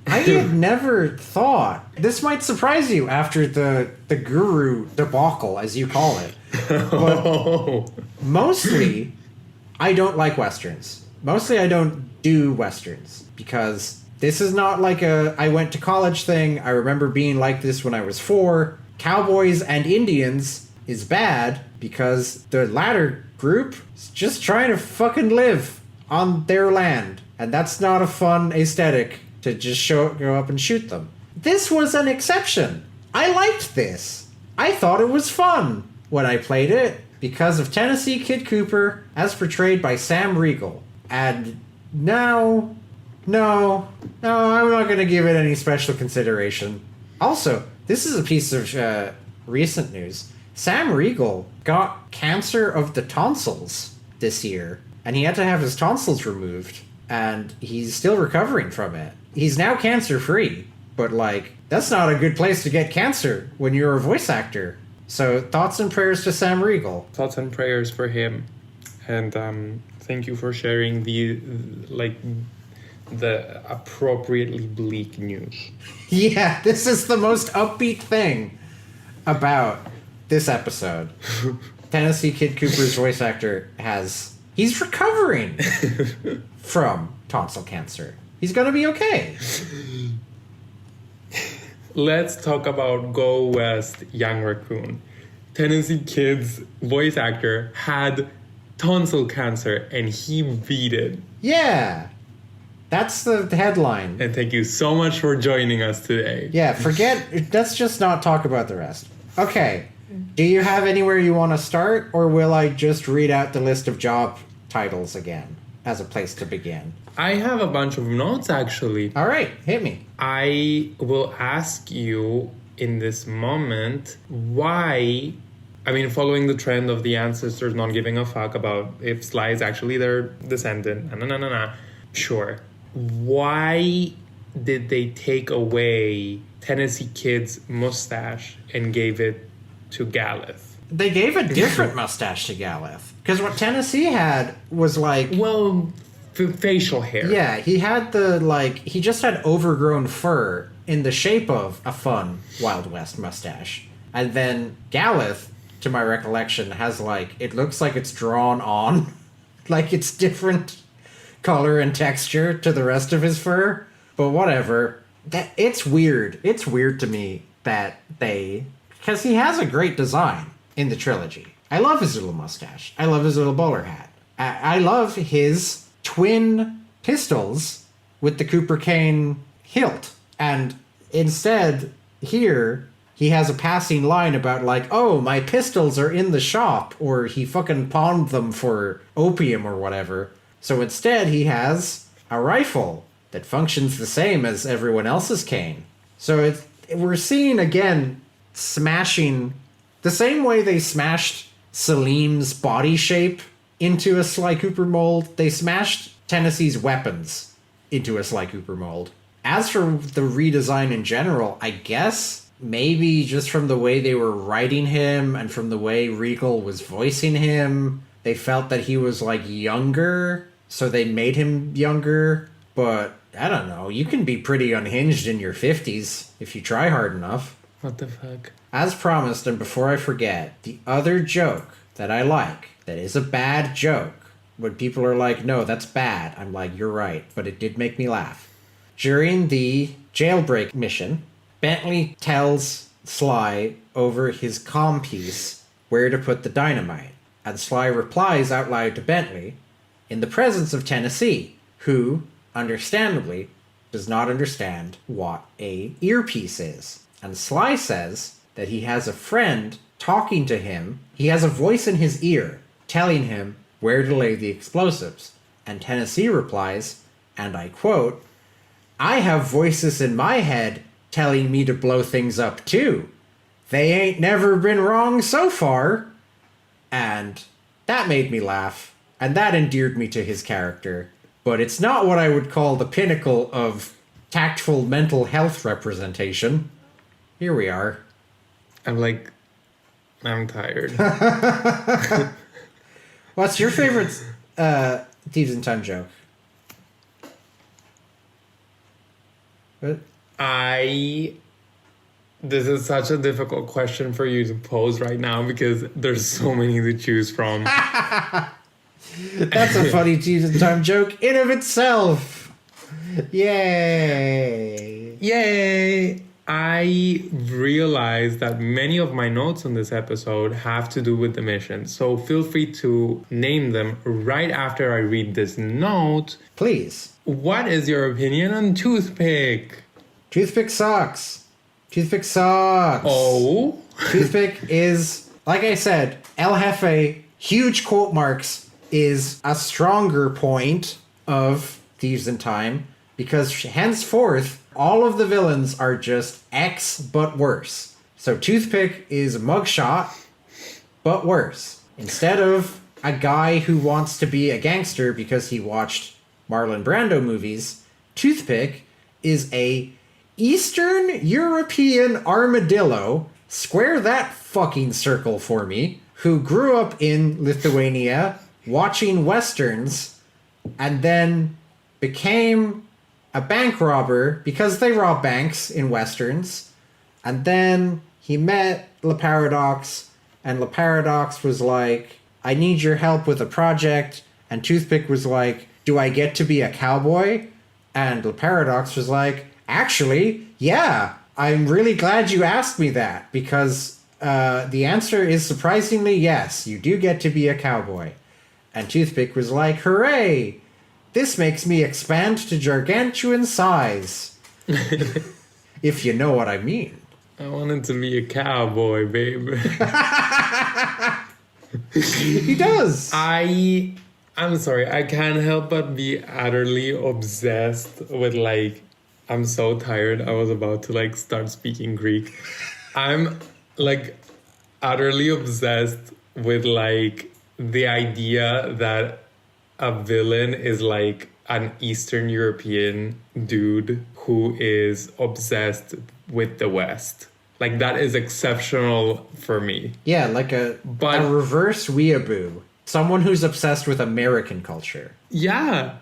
I had never thought. This might surprise you after the guru debacle, as you call it. But mostly, I don't like Westerns. Mostly, I don't do Westerns because this is not like I went to college thing. I remember being like this when I was 4. Cowboys and Indians is bad because the latter group is just trying to fucking live on their land. And that's not a fun aesthetic to just go up and shoot them. This was an exception. I liked this. I thought it was fun when I played it because of Tennessee Kid Cooper as portrayed by Sam Riegel. And no, I'm not going to give it any special consideration. Also, this is a piece of recent news. Sam Riegel got cancer of the tonsils this year, and he had to have his tonsils removed, and he's still recovering from it. He's now cancer-free, but, like, that's not a good place to get cancer when you're a voice actor. So, thoughts and prayers to Sam Riegel. Thoughts and prayers for him. And thank you for sharing the appropriately bleak news. Yeah, this is the most upbeat thing about this episode. Tennessee Kid Cooper's voice actor he's recovering from tonsil cancer. He's gonna be okay. Let's talk about Go West Young Raccoon. Tennessee Kid's voice actor had tonsil cancer and he beat it. Yeah. That's the headline. And thank you so much for joining us today. Yeah, let's just not talk about the rest. Okay. Do you have anywhere you want to start, or will I just read out the list of job titles again as a place to begin? I have a bunch of notes, actually. All right, hit me. I will ask you in this moment why... I mean, following the trend of the ancestors not giving a fuck about if Sly is actually their descendant. Sure. Why did they take away Tennessee Kid's mustache and gave it to Galeth? They gave a different mustache to Galeth. Because what Tennessee had was like... Well, facial hair. Yeah, he had he just had overgrown fur in the shape of a fun Wild West mustache. And then Galeth, to my recollection, has it looks like it's drawn on. Like it's different color and texture to the rest of his fur. But whatever. It's weird. It's weird to me that because he has a great design in the trilogy. I love his little mustache. I love his little bowler hat. I love his twin pistols with the Cooper Kane hilt. And instead, here, he has a passing line about oh, my pistols are in the shop, or he fucking pawned them for opium or whatever. So instead, he has a rifle that functions the same as everyone else's cane. So we're seeing, again, smashing the same way they smashed Salim's body shape into a Sly Cooper mold. They smashed Tennessee's weapons into a Sly Cooper mold. As for the redesign in general, I guess maybe just from the way they were writing him and from the way Regal was voicing him, they felt that he was younger, so they made him younger. But, I don't know, you can be pretty unhinged in your 50s if you try hard enough. What the fuck? As promised, and before I forget, the other joke that I like, that is a bad joke, when people are like, no, that's bad, I'm like, you're right, but it did make me laugh. During the jailbreak mission, Bentley tells Sly over his comm piece where to put the dynamite, and Sly replies out loud to Bentley in the presence of Tennessee, who, understandably, does not understand what a earpiece is. And Sly says that he has a friend talking to him. He has a voice in his ear telling him where to lay the explosives. And Tennessee replies, and I quote, "I have voices in my head telling me to blow things up too. They ain't never been wrong so far." And that made me laugh, and that endeared me to his character. But it's not what I would call the pinnacle of tactful mental health representation. Here we are. I'm tired. What's your favorite Thieves in Time joke? What? This is such a difficult question for you to pose right now because there's so many to choose from. That's a funny Thieves in Time joke in of itself. Yay. Yay! I realized that many of my notes on this episode have to do with the mission, so feel free to name them right after I read this note. Please. What is your opinion on Toothpick? Toothpick sucks. Toothpick sucks. Oh? Toothpick is, like I said, El Jefe, huge quote marks, is a stronger point of Thieves in Time, because henceforth, all of the villains are just X but worse. So Toothpick is a mugshot, but worse. Instead of a guy who wants to be a gangster because he watched Marlon Brando movies, Toothpick is a Eastern European armadillo, square that fucking circle for me, who grew up in Lithuania watching westerns and then became a bank robber because they rob banks in westerns. And then he met Le Paradox, and Le Paradox was like, "I need your help with a project." And Toothpick was like, "Do I get to be a cowboy?" And Le Paradox was like, "Actually, yeah, I'm really glad you asked me that, because the answer is surprisingly yes, you do get to be a cowboy." And Toothpick was like, "Hooray! This makes me expand to gargantuan size." If you know what I mean. I wanted to be a cowboy, babe. He does. I'm sorry, I can't help but be utterly obsessed with, like, I'm so tired. I was about to, like, start speaking Greek. I'm, like, utterly obsessed with, like, the idea that a villain is, like, an Eastern European dude who is obsessed with the West. Like, that is exceptional for me. Yeah, like a reverse weeaboo. Someone who's obsessed with American culture. Yeah.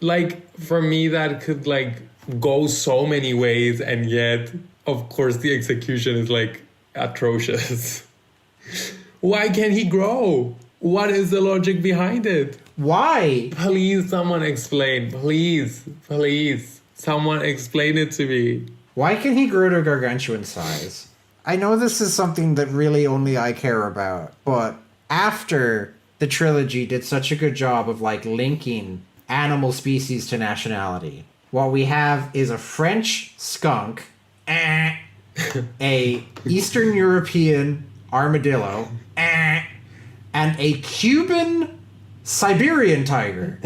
Like, for me, that could, like, go so many ways, and yet, of course, the execution is, like, atrocious. Why can't he grow? What is the logic behind it? Why? Please, someone explain. Please, please. Someone explain it to me. Why can he grow to gargantuan size? I know this is something that really only I care about, but after the trilogy did such a good job of, like, linking animal species to nationality, what we have is a French skunk, a Eastern European armadillo, and a Cuban Siberian tiger.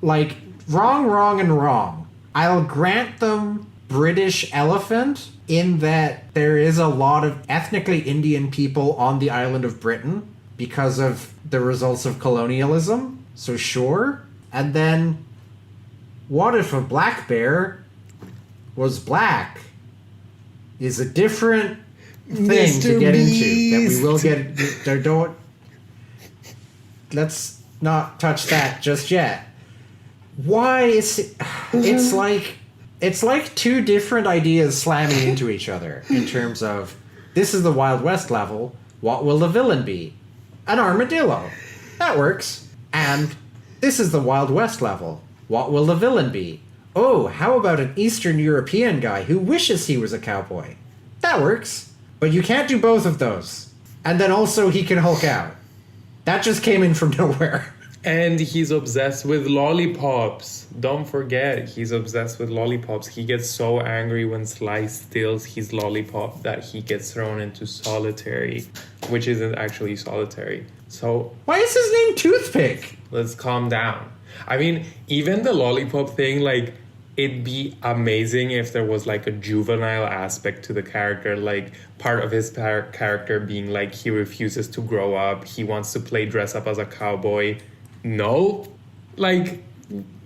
Like, wrong, and wrong. I'll grant them British elephant in that there is a lot of ethnically Indian people on the island of Britain because of the results of colonialism. So sure. And then, what if a black bear was black? Is a different thing Mr. to get Beast. into that we will get. Don't. Let's not touch that just yet. Why is it? It's like two different ideas slamming into each other in terms of this is the Wild West level. What will the villain be? An armadillo. That works. And this is the Wild West level. What will the villain be? Oh, how about an Eastern European guy who wishes he was a cowboy? That works. But you can't do both of those. And then also he can Hulk out. That just came in from nowhere. And he's obsessed with lollipops. Don't forget, he's obsessed with lollipops. He gets so angry when Sly steals his lollipop that he gets thrown into solitary, which isn't actually solitary. So Why is his name Toothpick? let's calm down. I mean, even the lollipop thing, like, it'd be amazing if there was like a juvenile aspect to the character, like part of his character being like he refuses to grow up, he wants to play dress up as a cowboy. No, like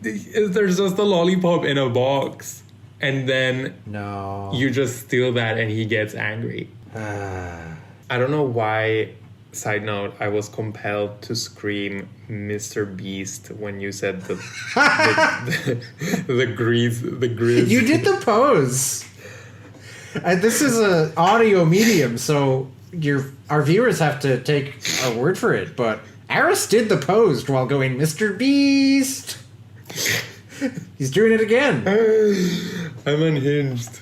there's just a lollipop in a box, and then No. you just steal that and he gets angry. I don't know why. Side note, I was compelled to scream Mr. Beast when you said the grizz. You did the pose. This is an audio medium, so our viewers have to take our word for it. But Aris did the pose while going Mr. Beast. He's doing it again. I'm unhinged.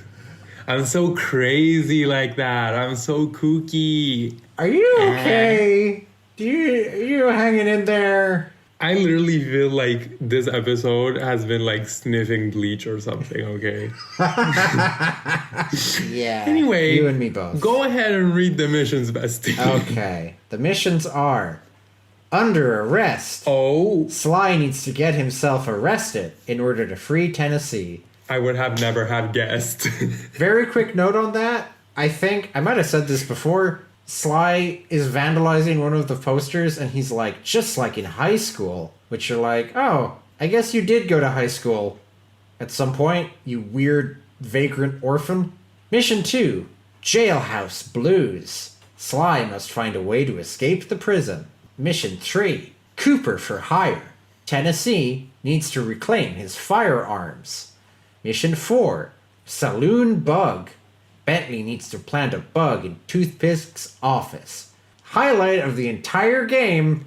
I'm so crazy like that. I'm so kooky. Are you okay? Are you hanging in there? I literally feel like this episode has been like sniffing bleach or something, okay? Yeah. Anyway, you and me both. Go ahead and read the missions, bestie. Okay. The missions are under arrest. Oh. Sly needs to get himself arrested in order to free Tennessee. I would have never have guessed. Very quick note on that. I think I might have said this before. Sly is vandalizing one of the posters and he's like, just like in high school. Which you're like, oh, I guess you did go to high school at some point, you weird vagrant orphan. Mission 2, Jailhouse Blues. Sly must find a way to escape the prison. Mission 3, Cooper for hire. Tennessee needs to reclaim his firearms. Mission 4, Saloon Bug. Bentley needs to plant a bug in Toothpick's office. Highlight of the entire game,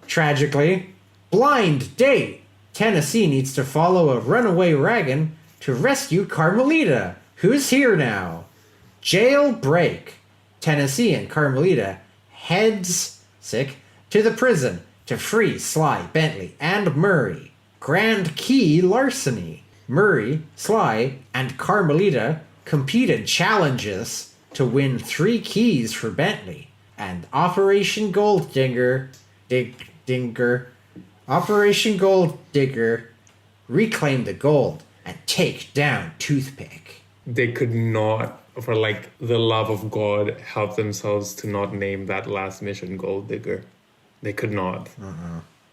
tragically, blind date. Tennessee needs to follow a runaway wagon to rescue Carmelita, who's here now. Jailbreak. Tennessee and Carmelita heads to the prison to free Sly, Bentley, and Murray. Grand Key larceny. Murray, Sly, and Carmelita compete in challenges to win 3 keys for Bentley. And Operation Gold Digger, Operation Gold Digger, reclaim the gold and take down Toothpick. They could not, for like the love of God, help themselves to not name that last mission Gold Digger. They could not.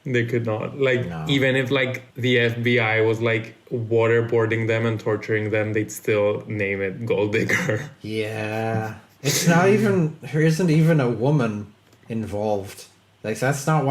They could not. Like, No. even if like the FBI was like waterboarding them and torturing them, they'd still name it Gold Digger. Yeah. It's not even, there isn't even a woman involved. Like, that's not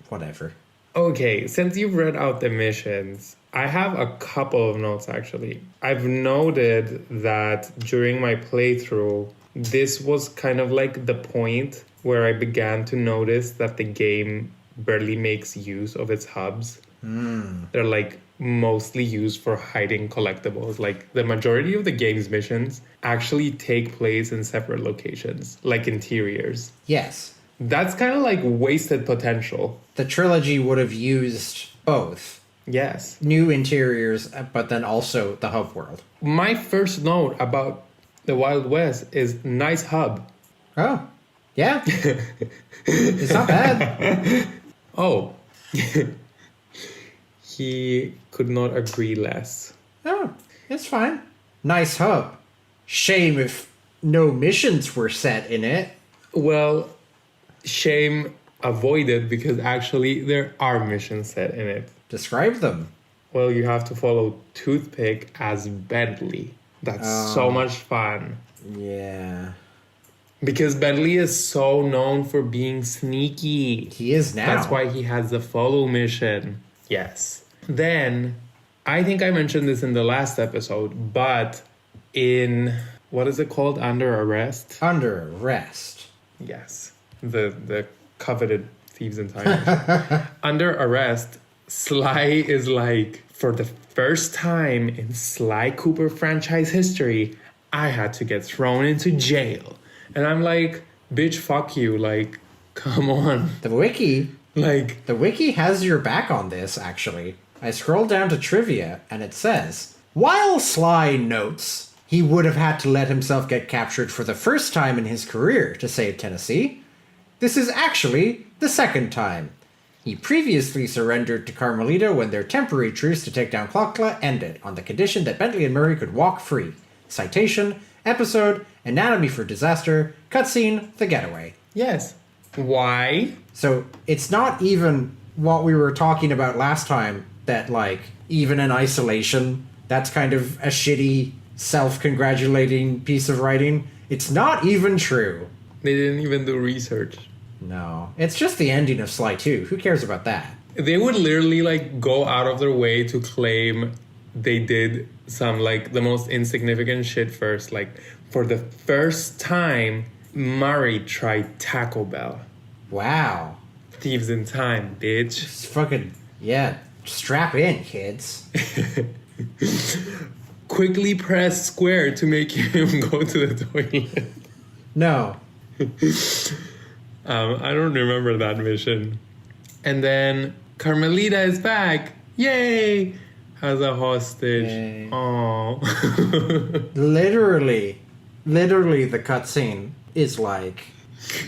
whatever. Okay, since you've read out the missions, I have a couple of notes actually. I've noted that during my playthrough, this was kind of like the point where I began to notice that the game barely makes use of its hubs. They're like mostly used for hiding collectibles. Like the majority of the game's missions actually take place in separate locations, like interiors. Yes. That's kind of like wasted potential. The trilogy would have used both. Yes. New interiors, but then also the hub world. My first note about the Wild West is nice hub. Oh, yeah. It's not bad. Oh. He could not agree less. Oh, it's fine. Nice hub. Shame if no missions were set in it. Well, shame avoided because actually there are missions set in it. Describe them. Well, you have to follow Toothpick as Bentley. That's so much fun. Yeah. Because Bentley is so known for being sneaky. He is now. That's why he has the follow mission. Yes. Then, I think I mentioned this in the last episode, but in, what is it called? Under Arrest? Under Arrest. Yes. The coveted Thieves in Time. Under Arrest, Sly is like, for the first time in Sly Cooper franchise history, I had to get thrown into jail. And I'm like, bitch, fuck you. Like, come on. The wiki Like, The wiki has your back on this, actually. I scrolled down to trivia, and it says, while Sly notes he would have had to let himself get captured for the first time in his career to save Tennessee, this is actually the second time. He previously surrendered to Carmelita when their temporary truce to take down Clockla ended, on the condition that Bentley and Murray could walk free. Citation, episode, Anatomy for Disaster, cutscene, The Getaway. yes. Why? So it's not even what we were talking about last time, that, like, even in isolation, that's kind of a shitty, self-congratulating piece of writing. It's not even true. They didn't even do research. No. It's just the ending of Sly 2. Who cares about that? They would literally, like, go out of their way to claim they did some, like, the most insignificant shit first. Like, for the first time, Murray tried Taco Bell. Wow. Thieves in Time, bitch. It's fucking, yeah, strap in, kids. Quickly press square to make him go to the toilet. No. I don't remember that mission. And then Carmelita is back. Yay! As a hostage. Yay. Oh. Literally, the cutscene is like,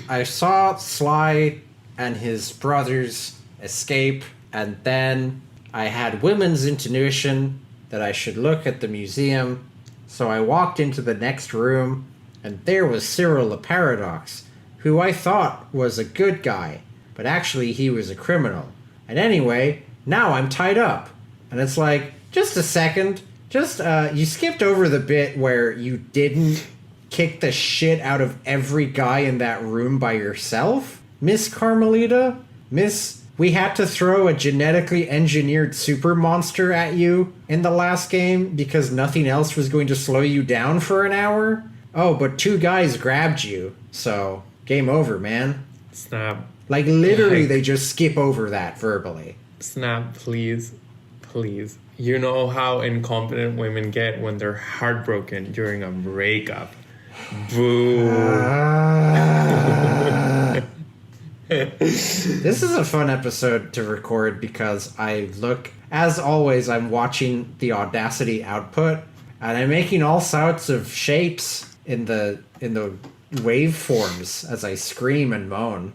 I saw Sly and his brothers escape, and then I had women's intuition that I should look at the museum, so I walked into the next room, and there was Cyril the Paradox, who I thought was a good guy, but actually he was a criminal. And anyway, now I'm tied up. And it's like, just a second, you skipped over the bit where you didn't kick the shit out of every guy in that room by yourself? Miss Carmelita? Miss, we had to throw a genetically engineered super monster at you in the last game because nothing else was going to slow you down for an hour? Oh, but 2 guys grabbed you, so game over, man. Snap. Like, literally, they just skip over that verbally. Snap, please. Please. You know how incompetent women get when they're heartbroken during a breakup. Boo. This is a fun episode to record because as always, I'm watching the Audacity output, and I'm making all sorts of shapes in the waveforms as I scream and moan.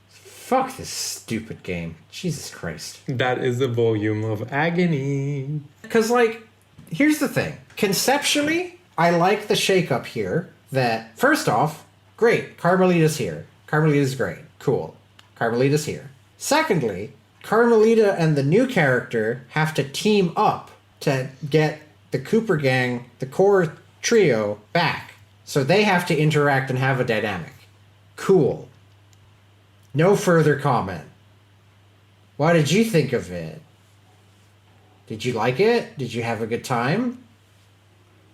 Fuck this stupid game. Jesus Christ. That is the volume of agony. Because, like, here's the thing. Conceptually, I like the shake-up here that, first off, great, Carmelita's here. Carmelita's great. Cool. Carmelita's here. Secondly, Carmelita and the new character have to team up to get the Cooper gang, the core trio, back. So they have to interact and have a dynamic. Cool. No further comment. What did you think of it? Did you like it? Did you have a good time?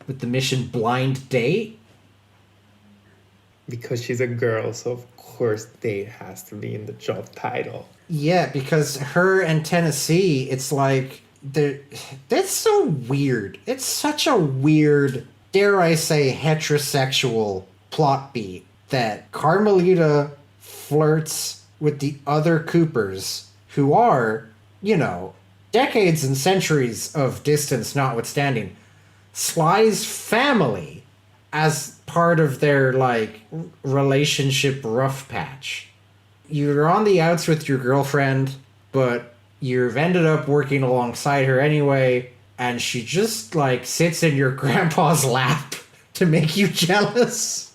With the mission Blind Date? Because she's a girl, so of course date has to be in the job title. Yeah, because her and Tennessee, it's like, that's so weird. It's such a weird, dare I say, heterosexual plot beat that Carmelita flirts with the other Coopers who are, you know, decades and centuries of distance notwithstanding, Sly's family as part of their, like, relationship rough patch. You're on the outs with your girlfriend, but you've ended up working alongside her anyway, and she just, like, sits in your grandpa's lap to make you jealous.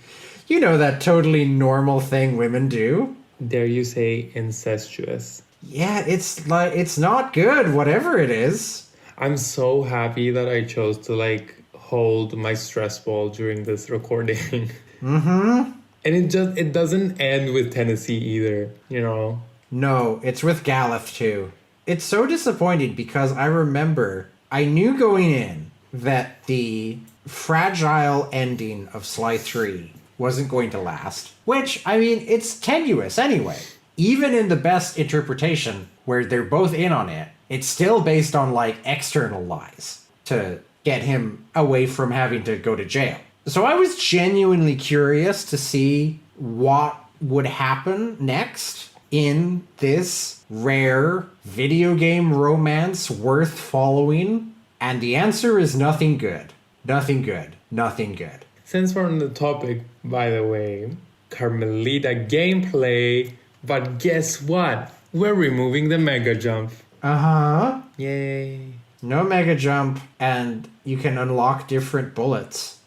You know, that totally normal thing women do. Dare you say incestuous? Yeah, it's like, it's not good, whatever it is. I'm so happy that I chose to, like, hold my stress ball during this recording. Mm-hmm. And it doesn't end with Tennessee either, you know? No, it's with Gallup too. It's so disappointing because I remember I knew going in that the fragile ending of Sly 3 wasn't going to last. Which, I mean, it's tenuous anyway. Even in the best interpretation, where they're both in on it, it's still based on, like, external lies to get him away from having to go to jail. So I was genuinely curious to see what would happen next in this rare video game romance worth following. And the answer is nothing good. Nothing good. Nothing good. Since we're on the topic, by the way, Carmelita gameplay, but guess what? We're removing the mega jump. Uh-huh. Yay. No mega jump, and you can unlock different bullets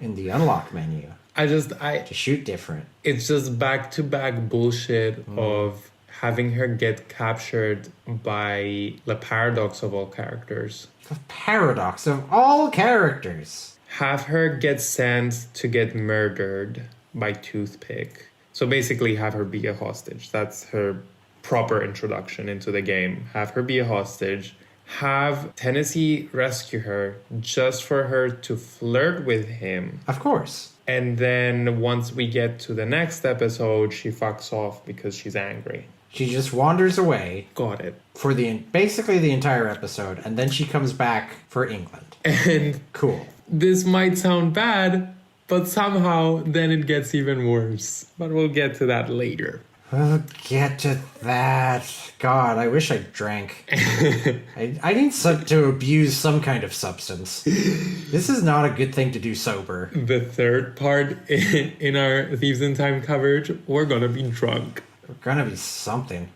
in the unlock menu to shoot different. It's just back-to-back bullshit of having her get captured by the paradox of all characters. The paradox of all characters. Have her get sent to get murdered by Toothpick. So basically have her be a hostage. That's her proper introduction into the game. Have her be a hostage. Have Tennessee rescue her just for her to flirt with him. Of course. And then once we get to the next episode, she fucks off because she's angry. She just wanders away. Got it. For basically the entire episode, and then she comes back for England. And cool. This might sound bad, but somehow then it gets even worse. But we'll get to that later. We'll get to that. God, I wish I drank. I need to abuse some kind of substance. This is not a good thing to do sober. The third part in our Thieves in Time coverage, we're gonna be drunk. We're gonna be something.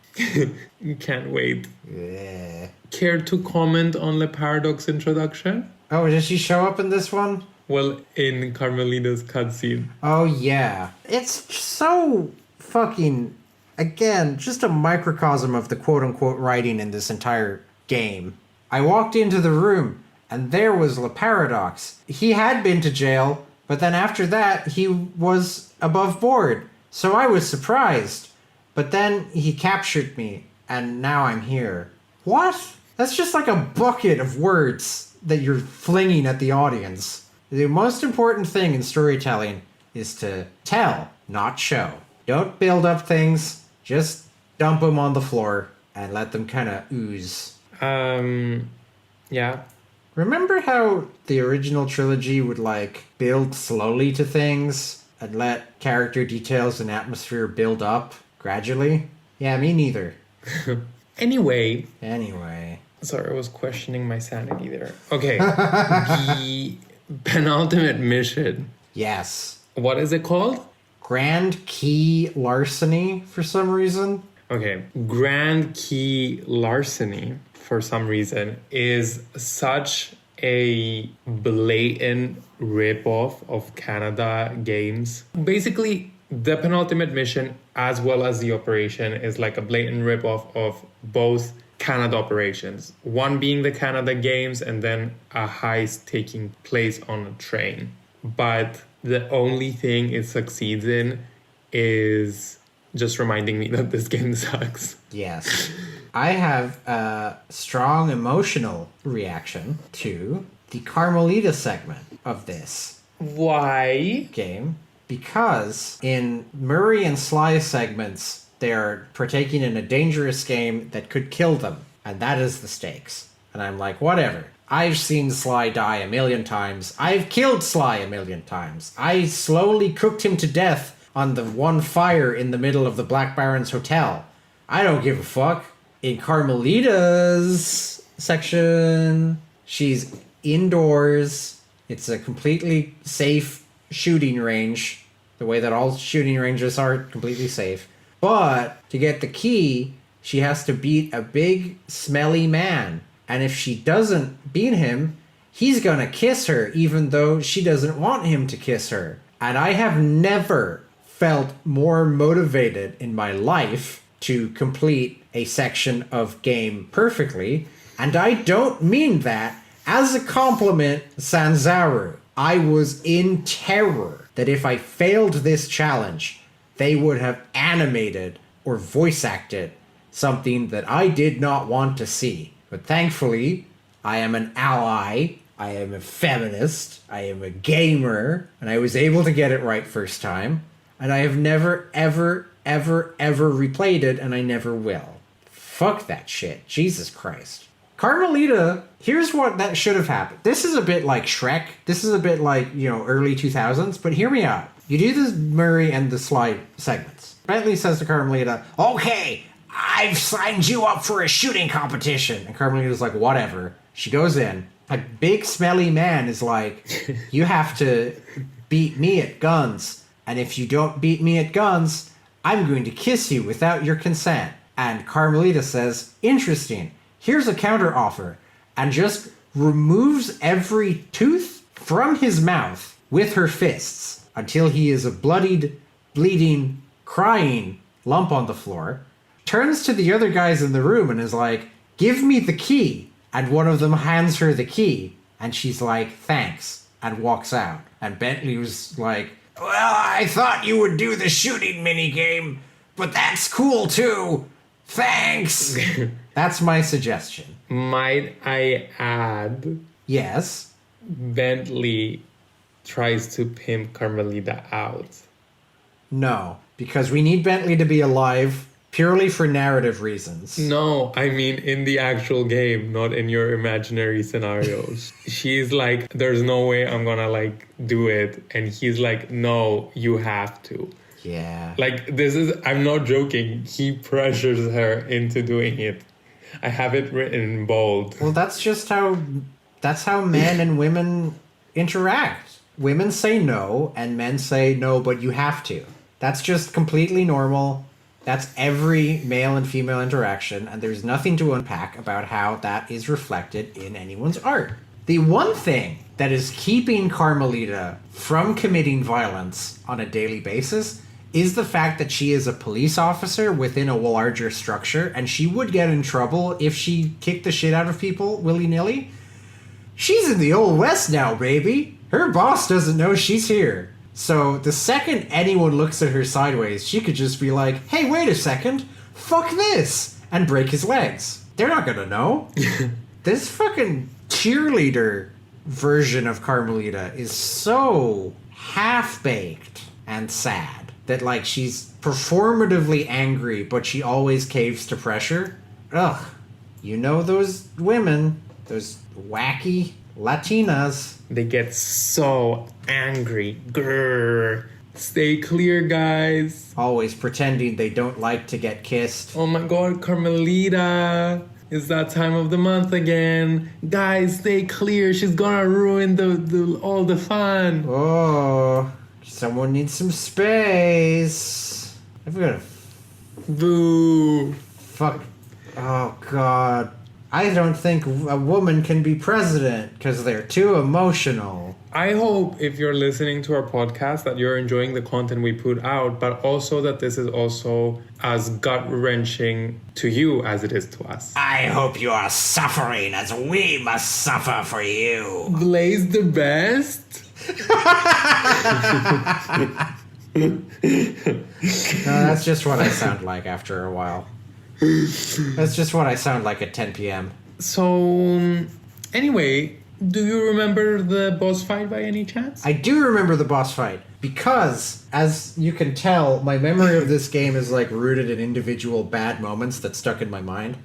Can't wait. Yeah. Care to comment on the paradox introduction? Oh, did she show up in this one? Well, in Carmelita's cutscene. Oh, yeah. It's so fucking... Again, just a microcosm of the quote-unquote writing in this entire game. I walked into the room, and there was Le Paradox. He had been to jail, but then after that, he was above board. So I was surprised. But then he captured me, and now I'm here. What? That's just like a bucket of words that you're flinging at the audience. The most important thing in storytelling is to tell, not show. Don't build up things. Just dump them on the floor and let them kind of ooze. Yeah. Remember how the original trilogy would, like, build slowly to things and let character details and atmosphere build up gradually? Yeah, me neither. Anyway. Sorry, I was questioning my sanity there. Okay. The penultimate mission. Yes. What is it called? Grand Key Larceny, for some reason. Okay. Grand Key Larceny, for some reason, is such a blatant ripoff of Canada games. Basically, the penultimate mission, as well as the operation, is like a blatant ripoff of both Canada operations. One being the Canada games, and then a heist taking place on a train. But the only thing it succeeds in is just reminding me that this game sucks. Yes. I have a strong emotional reaction to the Carmelita segment of this. Why? Game. Because in Murray and Sly segments, they're partaking in a dangerous game that could kill them. And that is the stakes. And I'm like, whatever. I've seen Sly die a million times. I've killed Sly a million times. I slowly cooked him to death on the one fire in the middle of the Black Baron's hotel. I don't give a fuck. In Carmelita's section, she's indoors. It's a completely safe shooting range. The way that all shooting ranges are completely safe. But to get the key, she has to beat a big, smelly man. And if she doesn't beat him, he's gonna kiss her, even though she doesn't want him to kiss her. And I have never felt more motivated in my life to complete a section of game perfectly. And I don't mean that as a compliment, Sanzaru. I was in terror that if I failed this challenge, they would have animated or voice acted something that I did not want to see. But thankfully, I am an ally, I am a feminist, I am a gamer, and I was able to get it right first time. And I have never, ever, ever, ever replayed it, and I never will. Fuck that shit. Jesus Christ. Carmelita, here's what that should have happened. This is a bit like Shrek. This is a bit like, early 2000s, but hear me out. You do the Murray and the Sly segments. Bentley says to Carmelita, okay, I've signed you up for a shooting competition. And Carmelita's like, whatever. She goes in. A big smelly man is like, you have to beat me at guns. And if you don't beat me at guns, I'm going to kiss you without your consent. And Carmelita says, interesting. Here's a counter offer. And just removes every tooth from his mouth with her fists until he is a bloodied, bleeding, crying lump on the floor. Turns to the other guys in the room and is like, give me the key. And one of them hands her the key. And she's like, thanks. And walks out. And Bentley was like, well, I thought you would do the shooting minigame, but that's cool too. Thanks. That's my suggestion. Might I add? Yes. Bentley tries to pimp Carmelita out. No, because we need Bentley to be alive purely for narrative reasons. No, I mean in the actual game, not in your imaginary scenarios. She's like, there's no way I'm gonna do it. And he's like, no, you have to. Yeah. I'm not joking. He pressures her into doing it. I have it written in bold. Well, that's how men and women interact. Women say no, and men say no, but you have to. That's just completely normal. That's every male and female interaction, and there's nothing to unpack about how that is reflected in anyone's art. The one thing that is keeping Carmelita from committing violence on a daily basis is the fact that she is a police officer within a larger structure, and she would get in trouble if she kicked the shit out of people willy-nilly. She's in the Old West now, baby. Her boss doesn't know she's here. So the second anyone looks at her sideways, she could just be like, hey, wait a second, fuck this, and break his legs. They're not gonna know. This fucking cheerleader version of Carmelita is so half-baked and sad that she's performatively angry, but she always caves to pressure. Ugh. You know those women, those wacky Latinas. They get so angry. Grrr. Stay clear, guys. Always pretending they don't like to get kissed. Oh my god, Carmelita. It's that time of the month again. Guys, stay clear. She's gonna ruin all the fun. Oh, someone needs some space. I've got a... Boo. Fuck. Oh, God. I don't think a woman can be president because they're too emotional. I hope if you're listening to our podcast that you're enjoying the content we put out, but also that this is also as gut-wrenching to you as it is to us. I hope you are suffering as we must suffer for you. Blaze the best? No, that's just what I sound like after a while. That's just what I sound like at 10 p.m. So, anyway, do you remember the boss fight by any chance? I do remember the boss fight because, as you can tell, my memory of this game is rooted in individual bad moments that stuck in my mind.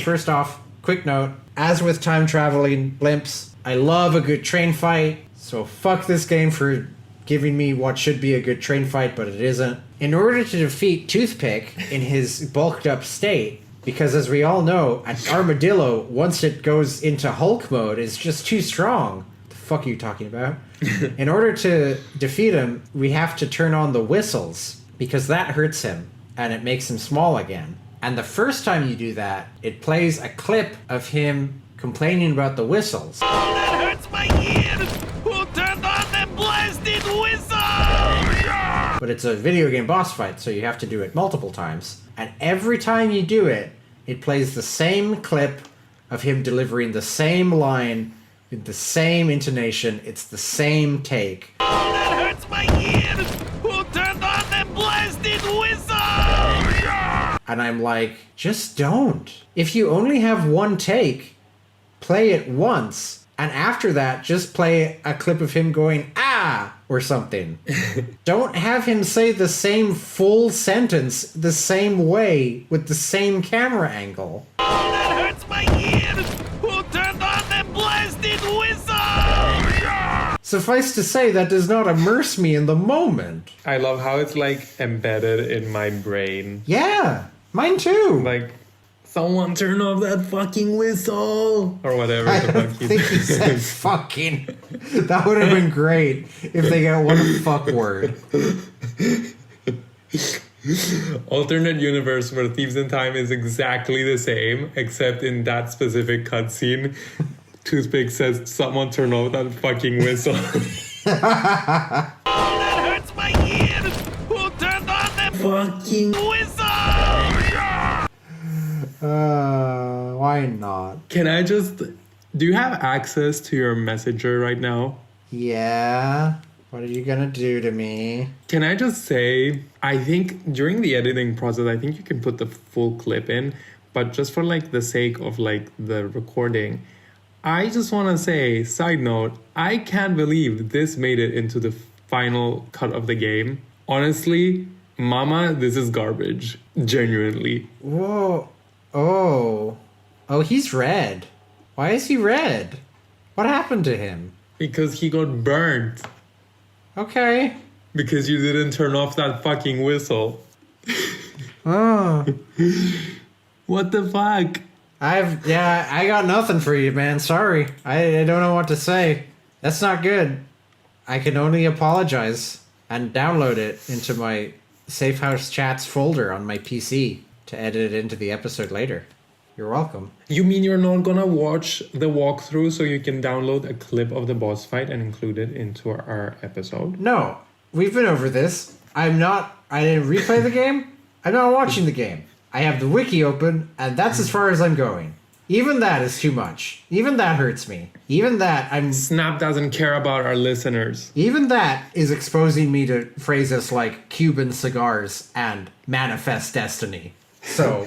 First off, quick note, as with time traveling blimps, I love a good train fight, so fuck this game for giving me what should be a good train fight, but it isn't. In order to defeat Toothpick in his bulked up state, because as we all know, an armadillo, once it goes into Hulk mode, is just too strong. What the fuck are you talking about? In order to defeat him, we have to turn on the whistles, because that hurts him, and it makes him small again. And the first time you do that, it plays a clip of him complaining about the whistles. Oh, that hurts my ears! Who turned on them blasted whistles? But it's a video game boss fight, so you have to do it multiple times. And every time you do it, it plays the same clip of him delivering the same line with the same intonation. It's the same take. Oh, that hurts my ears! Who turned on them blasted whistles? And I'm like, just don't. If you only have one take, play it once. And after that, just play a clip of him going, ah, or something. Don't have him say the same full sentence the same way with the same camera angle. Oh, that hurts my ears! Who turned on the blasted whistle? Suffice to say, that does not immerse me in the moment. I love how it's like embedded in my brain. Yeah, mine too. Like, someone turn off that fucking whistle! Or whatever I the don't fuck he think he said says. fucking. That would have been great if they got one fuck word. Alternate universe where Thieves in Time is exactly the same, except in that specific cutscene, Toothpick says, someone turn off that fucking whistle. Oh, that hurts my ears! Who turned on the Fucking whistle? Why not? Can I just... Do you have access to your messenger right now? Yeah. What are you gonna do to me? Can I just say, I think during the editing process, I think you can put the full clip in, but just for like the sake of like the recording, I just want to say, side note, I can't believe this made it into the final cut of the game. Honestly, mama, this is garbage. Genuinely. Whoa. Oh. Oh, he's red. Why is he red? What happened to him? Because he got burnt. Okay. Because you didn't turn off that fucking whistle. Oh. What the fuck? I got nothing for you, man. Sorry. I don't know what to say. That's not good. I can only apologize and download it into my Safehouse chats folder on my PC to edit it into the episode later. You're welcome. You mean you're not gonna watch the walkthrough so you can download a clip of the boss fight and include it into our episode? No, we've been over this. I didn't replay the game. I'm not watching the game. I have the wiki open, and that's as far as I'm going. Even that is too much. Even that hurts me. Even that Snap doesn't care about our listeners. Even that is exposing me to phrases like Cuban cigars and manifest destiny. So,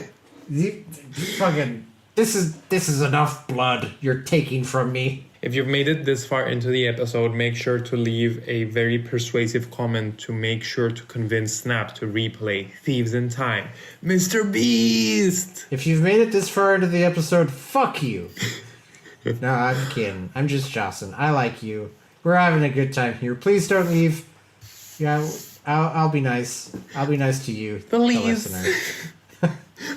fucking, this is enough blood you're taking from me. If you've made it this far into the episode, make sure to leave a very persuasive comment to make sure to convince Snap to replay Thieves in Time. Mr. Beast! If you've made it this far into the episode, fuck you. No, I'm kidding. I'm just jossing. I like you. We're having a good time here. Please don't leave. Yeah, I'll be nice. I'll be nice to you, the Please. listener.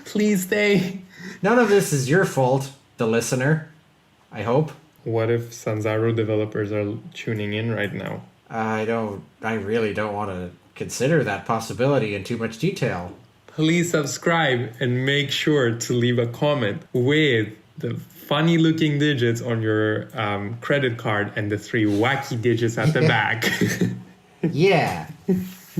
Please stay. None of this is your fault, the listener. I hope. What if Sanzaru developers are tuning in right now? I really don't want to consider that possibility in too much detail. Please subscribe and make sure to leave a comment with the funny looking digits on your credit card and the 3 wacky digits at the back. Yeah.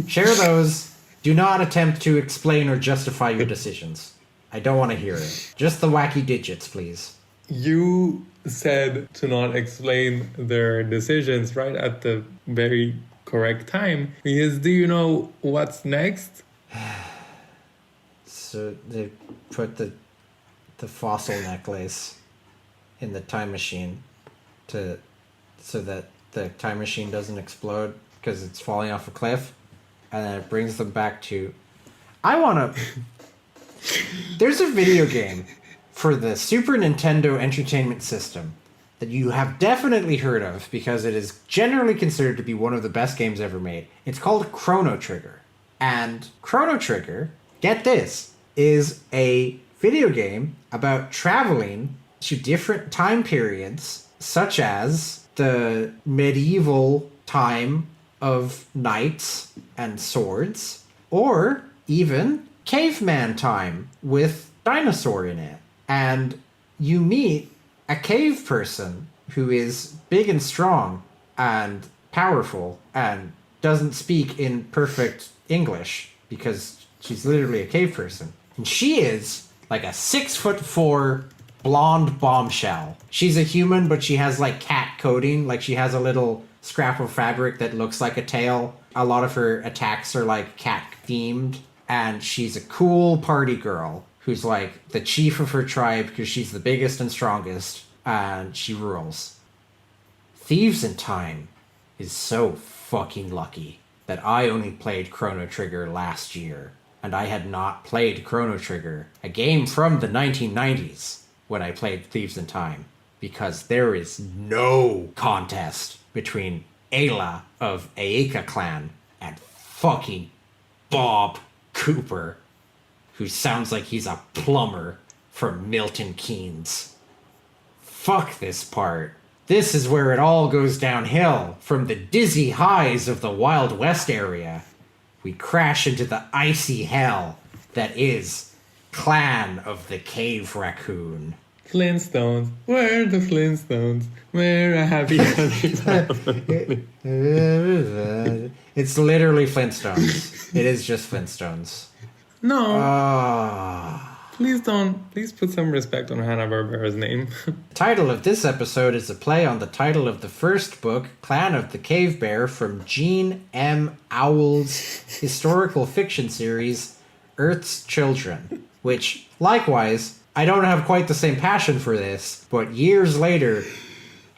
Share those. Do not attempt to explain or justify your decisions. I don't want to hear it. Just the wacky digits, please. You said to not explain their decisions right at the very correct time. Because do you know what's next? So they put the fossil necklace in the time machine so that the time machine doesn't explode because it's falling off a cliff, and then it brings them back to... There's a video game for the Super Nintendo Entertainment System that you have definitely heard of because it is generally considered to be one of the best games ever made. It's called Chrono Trigger. And Chrono Trigger, get this, is a video game about traveling to different time periods, such as the medieval time of knights and swords, or even caveman time with dinosaur in it. And you meet a cave person who is big and strong and powerful and doesn't speak in perfect English because she's literally a cave person. And she is like a 6'4" blonde bombshell. She's a human, but she has like cat coating. Like she has a little scrap of fabric that looks like a tail. A lot of her attacks are like cat themed. And she's a cool party girl who's like the chief of her tribe because she's the biggest and strongest, and she rules. Thieves in Time is so fucking lucky that I only played Chrono Trigger last year, and I had not played Chrono Trigger, a game from the 1990s, when I played Thieves in Time, because there is no contest between Ayla of Aeka clan and fucking Bob Cooper, who sounds like he's a plumber from Milton Keynes. Fuck this part. This is where it all goes downhill. From the dizzy highs of the Wild West area, we crash into the icy hell that is Clan of the Cave Raccoon. Flintstones. Where are the Flintstones? Where a happy family. It's literally Flintstones. It is just Flintstones. No. Please put some respect on Hanna-Barbera's name. The title of this episode is a play on the title of the first book, Clan of the Cave Bear, from Gene M. Owl's historical fiction series, Earth's Children, which, likewise, I don't have quite the same passion for this, but years later,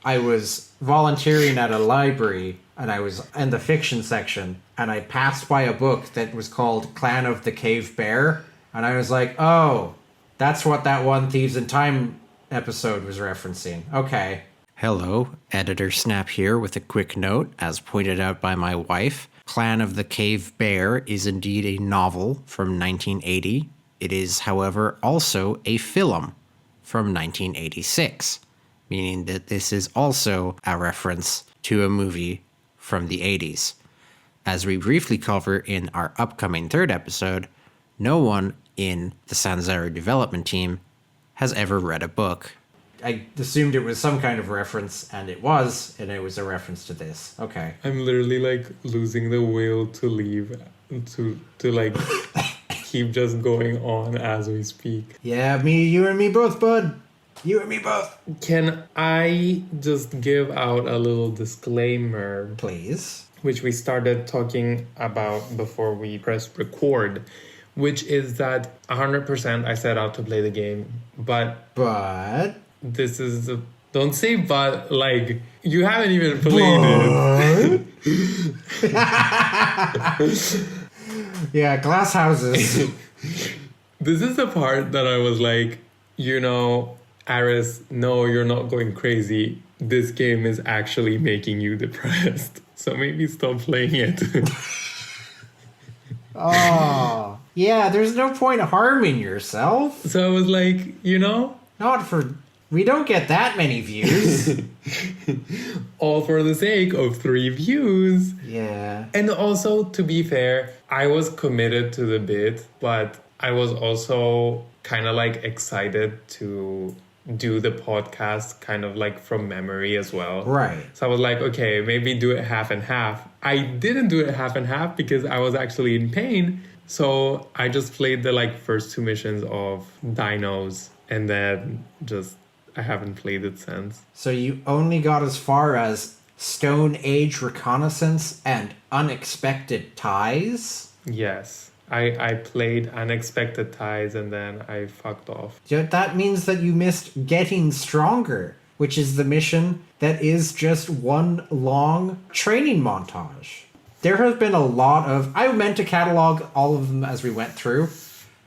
I was volunteering at a library, and I was in the fiction section, and I passed by a book that was called Clan of the Cave Bear, and I was like, oh, that's what that one Thieves in Time episode was referencing. Okay. Hello, Editor Snap here with a quick note, as pointed out by my wife. Clan of the Cave Bear is indeed a novel from 1980. It is, however, also a film from 1986, meaning that this is also a reference to a movie from the 80s. As we briefly cover in our upcoming third episode, no one in the Sanzaro development team has ever read a book. I assumed it was some kind of reference, and it was a reference to this. Okay. I'm literally like losing the will to leave, to like keep just going on as we speak. Yeah, you and me both, bud. You and me both. Can I just give out a little disclaimer? Please. Which we started talking about before we pressed record, which is that 100% I set out to play the game, but this is don't say but, like, you haven't even played it. Yeah, glass houses. This is the part that I was like, Aris, no, you're not going crazy. This game is actually making you depressed. So maybe stop playing it. Oh, yeah, there's no point harming yourself. So I was like, we don't get that many views. All for the sake of 3 views. Yeah. And also, to be fair, I was committed to the bit, but I was also kind of like excited to do the podcast kind of like from memory as well. Right. So I was like, okay, maybe do it half and half. I didn't do it half and half because I was actually in pain. So I just played the like first 2 missions of Dinos, and then I haven't played it since. So you only got as far as Stone Age Reconnaissance and Unexpected Ties? Yes. I played Unexpected Ties and then I fucked off. That means that you missed Getting Stronger, which is the mission that is just one long training montage. There have been a lot of... I meant to catalog all of them as we went through.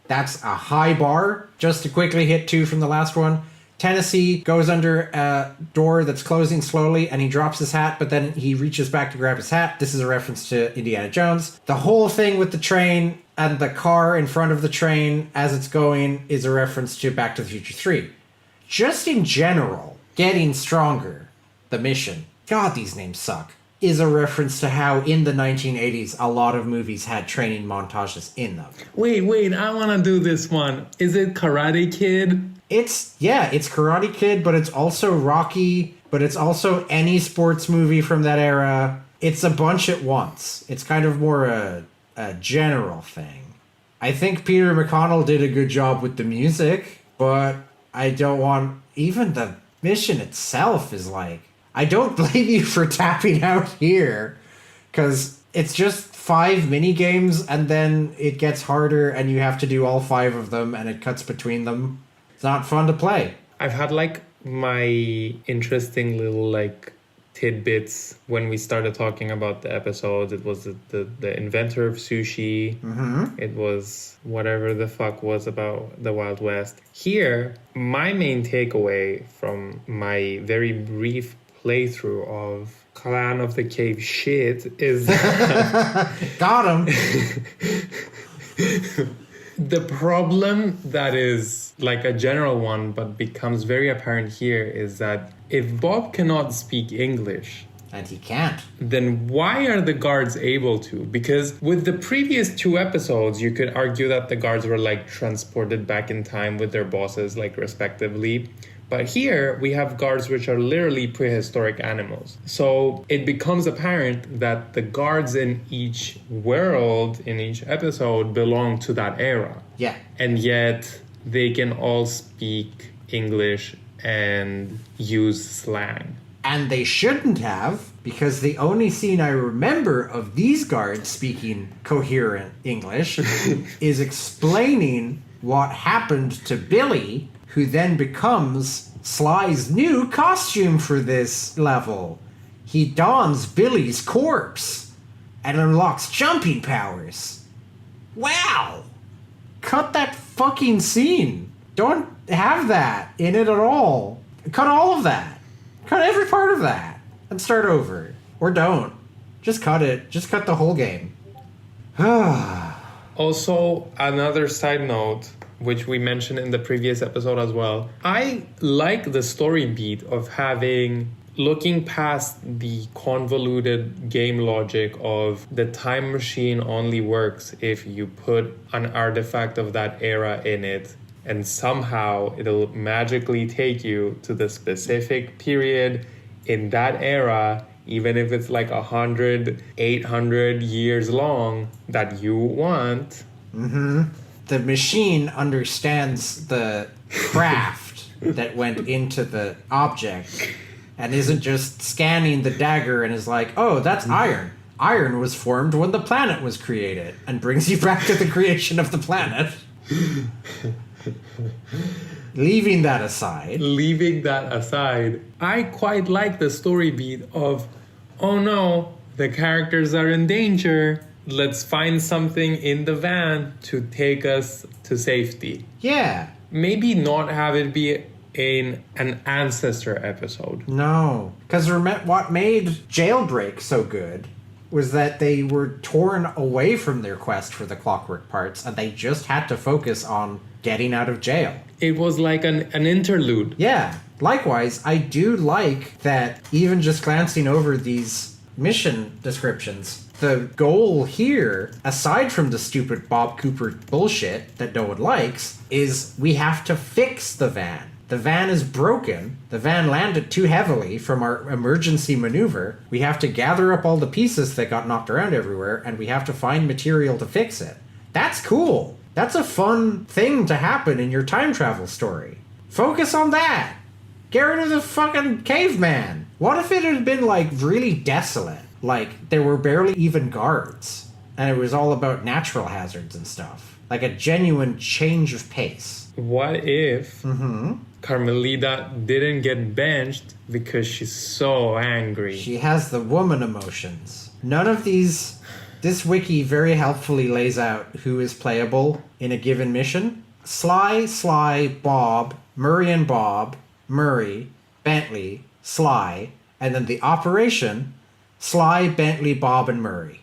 That's a high bar. Just to quickly hit 2 from the last one. Tennessee goes under a door that's closing slowly, and he drops his hat, but then he reaches back to grab his hat. This is a reference to Indiana Jones. The whole thing with the train and the car in front of the train as it's going is a reference to Back to the Future 3. Just in general, Getting Stronger, the mission, God, these names suck, is a reference to how in the 1980s a lot of movies had training montages in them. Wait, I want to do this one. Is it Karate Kid? It's Karate Kid, but it's also Rocky, but it's also any sports movie from that era. It's a bunch at once. It's kind of more a general thing. I think Peter McConnell did a good job with the music, but I don't want... Even the mission itself is like... I don't blame you for tapping out here, because it's just 5 mini games and then it gets harder and you have to do all 5 of them and it cuts between them. It's not fun to play. I've had like my interesting little like tidbits when we started talking about the episodes. It was the inventor of sushi. It was whatever the fuck was about the Wild West. Here, my main takeaway from my very brief playthrough of Clan of the Cave shit is Got him. the problem that is like a general one but becomes very apparent here is that if Bob cannot speak English, And he can't. then why are the guards able to? Because with the previous 2 episodes, you could argue that the guards were like transported back in time with their bosses, like respectively. But here we have guards which are literally prehistoric animals. So it becomes apparent that the guards in each world, in each episode, belong to that era. Yeah. And yet they can all speak English and use slang. And they shouldn't have, because the only scene I remember of these guards speaking coherent English is explaining what happened to Billy, who then becomes Sly's new costume for this level. He dons Billy's corpse and unlocks jumping powers. Wow! Cut that fucking scene. Don't have that in it at all. Cut all of that. Cut every part of that and start over. Or don't. Just cut it. Just cut the whole game. Also, another side note, which we mentioned in the previous episode as well. I like the story beat of looking past the convoluted game logic of the time machine only works if you put an artifact of that era in it, and somehow it'll magically take you to the specific period in that era, even if it's like 100, 800 years long, that you want. The machine understands the craft that went into the object and isn't just scanning the dagger and is like, oh, that's iron. Iron was formed when the planet was created, and brings you back to the creation of the planet. Leaving that aside, I quite like the story beat of, oh no, the characters are in danger. Let's find something in the van to take us to safety. yeah. Maybe not have it be in an ancestor episode. No. Because what made Jailbreak so good was that they were torn away from their quest for the clockwork parts, and they just had to focus on getting out of jail. It was like an interlude. Yeah. Likewise, I do like that even just glancing over these mission descriptions, the goal here, aside from the stupid Bob Cooper bullshit that no one likes, is we have to fix the van. The van is broken. The van landed too heavily from our emergency maneuver. We have to gather up all the pieces that got knocked around everywhere, and we have to find material to fix it. That's cool. That's a fun thing to happen in your time travel story. Focus on that. Get rid of the fucking caveman. What if it had been, like, really desolate? Like, there were barely even guards, and it was all about natural hazards and stuff. Like a genuine change of pace. What if Carmelita didn't get benched because she's so angry? She has the woman emotions. None of these... This wiki very helpfully lays out who is playable in a given mission. Sly, Bob, Murray and Bob, Murray, Bentley, Sly, and then the operation, Sly, Bentley, Bob, and Murray.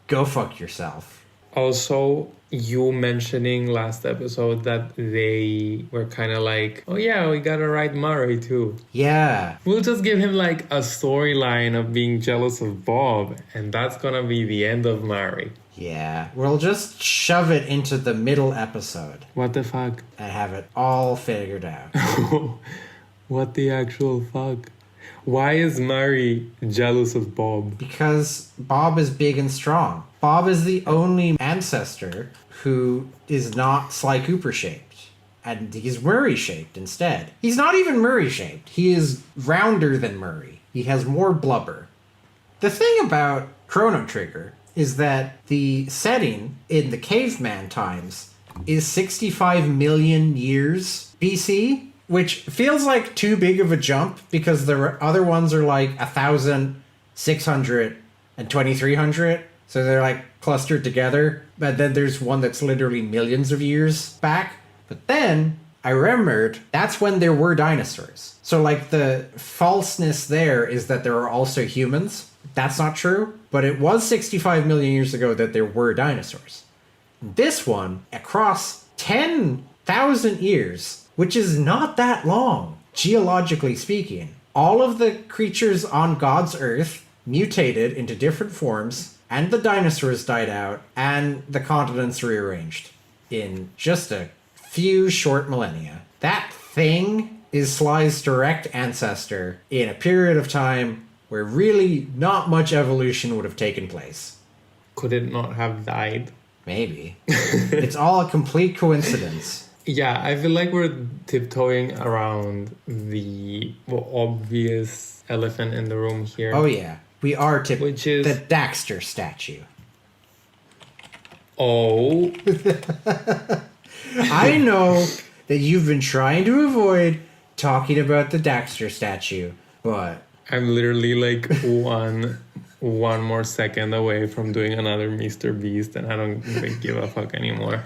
Go fuck yourself. Also, you mentioning last episode that they were kind of like, oh yeah, we gotta write Murray too. Yeah. We'll just give him like a storyline of being jealous of Bob, and that's gonna be the end of Murray. Yeah. We'll just shove it into the middle episode. What the fuck? And have it all figured out. What the actual fuck? Why is Murray jealous of Bob? Because Bob is big and strong. Bob is the only ancestor who is not Sly Cooper shaped. And he's Murray shaped instead. He's not even Murray shaped. He is rounder than Murray. He has more blubber. The thing about Chrono Trigger is that the setting in the caveman times is 65 million years BC, which feels like too big of a jump because the other ones are like 1,600 and 2,300. So they're like clustered together. But then there's one that's literally millions of years back. But then I remembered that's when there were dinosaurs. So like the falseness there is that there are also humans. That's not true. But it was 65 million years ago that there were dinosaurs. This one, across 10,000 years, which is not that long, geologically speaking, all of the creatures on God's earth mutated into different forms, and the dinosaurs died out, and the continents rearranged in just a few short millennia. That thing is Sly's direct ancestor in a period of time where really not much evolution would have taken place. Could it not have died? Maybe. It's all a complete coincidence. Yeah, I feel like we're tiptoeing around the obvious elephant in the room here. Oh yeah, we are Which is the Daxter statue. Oh. I know that you've been trying to avoid talking about the Daxter statue, but I'm literally like one more second away from doing another Mr. Beast, and I don't even give a fuck anymore.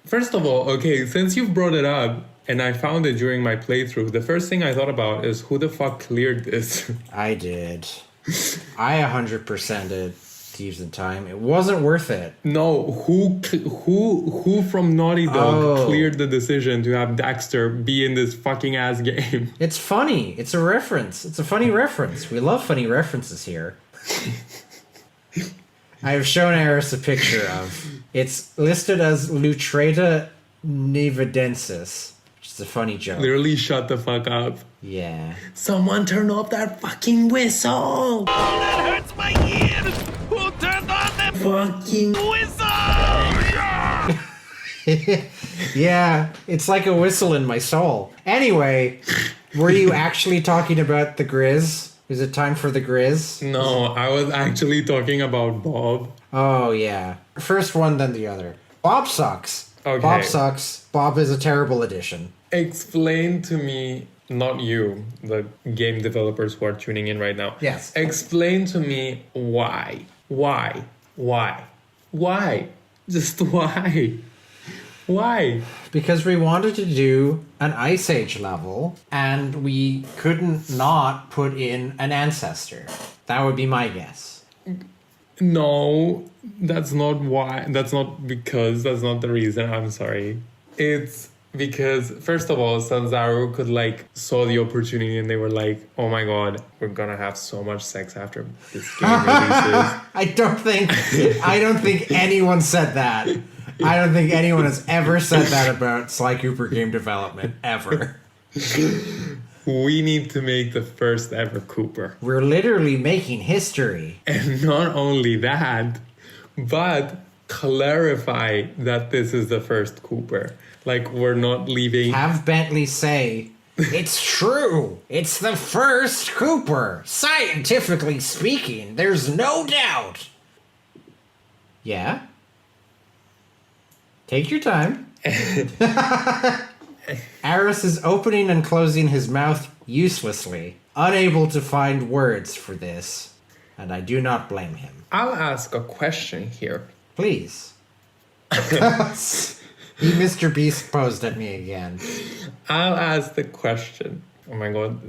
First of all, okay, since you've brought it up, and I found it during my playthrough, the first thing I thought about is who the fuck cleared this? I did. I 100%ed Thieves in Time. It wasn't worth it. No, who from Naughty Dog cleared the decision to have Daxter be in this fucking ass game? It's funny. It's a reference. It's a funny reference. We love funny references here. I have shown Eris a picture of. It's listed as Lutreta nivedensis, which is a funny joke. Literally shut the fuck up. Yeah. Someone turn off that fucking whistle! Oh, that hurts my ears! Who turned on that Fucking whistle? Yeah, it's like a whistle in my soul. Anyway, were you actually talking about the Grizz? Is it time for the Grizz? No, I was actually talking about Bob. Oh, yeah. First one, then the other. Bob sucks. Okay. Bob sucks. Bob is a terrible addition. Explain to me, not you, the game developers who are tuning in right now. Yes. Explain to me why. Why? Just why? Why? Because we wanted to do an Ice Age level, and we couldn't not put in an ancestor. That would be my guess. No, that's not why. That's not because. That's not the reason. I'm sorry. It's because, first of all, Sanzaru could saw the opportunity and they were like, oh my god, we're gonna have so much sex after this game releases. I don't think anyone said that. I don't think anyone has ever said that about Sly Cooper game development, ever. We need to make the first ever Cooper. We're literally making history. And not only that, but clarify that this is the first Cooper. We're not leaving... Have Bentley say, it's true. It's the first Cooper. Scientifically speaking, there's no doubt. Yeah? Take your time. Aris is opening and closing his mouth uselessly, unable to find words for this, and I do not blame him. I'll ask a question here. Please. He Mr. Beast posed at me again. I'll ask the question. Oh my god,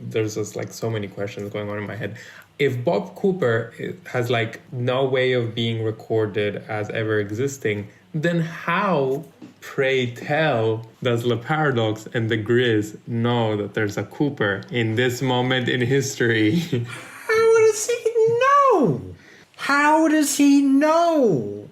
there's just so many questions going on in my head. If Bob Cooper has no way of being recorded as ever existing, then how, pray tell, does Le Paradox and the Grizz know that there's a Cooper in this moment in history? How does he know? How does he know?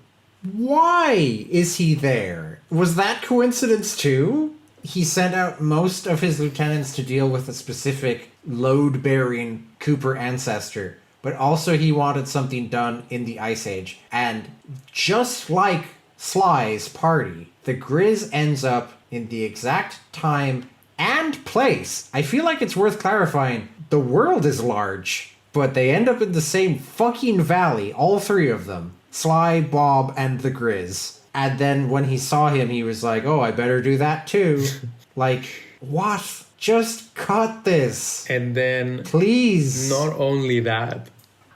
Why is he there? Was that coincidence too? He sent out most of his lieutenants to deal with a specific load-bearing Cooper ancestor, but also he wanted something done in the Ice Age. And just like Sly's party, the Grizz ends up in the exact time and place. I feel like it's worth clarifying. The world is large, but they end up in the same fucking valley, all three of them. Sly, Bob, and the Grizz. And then when he saw him, he was like, oh, I better do that too. Like, what? Just cut this. And then... Please. Not only that,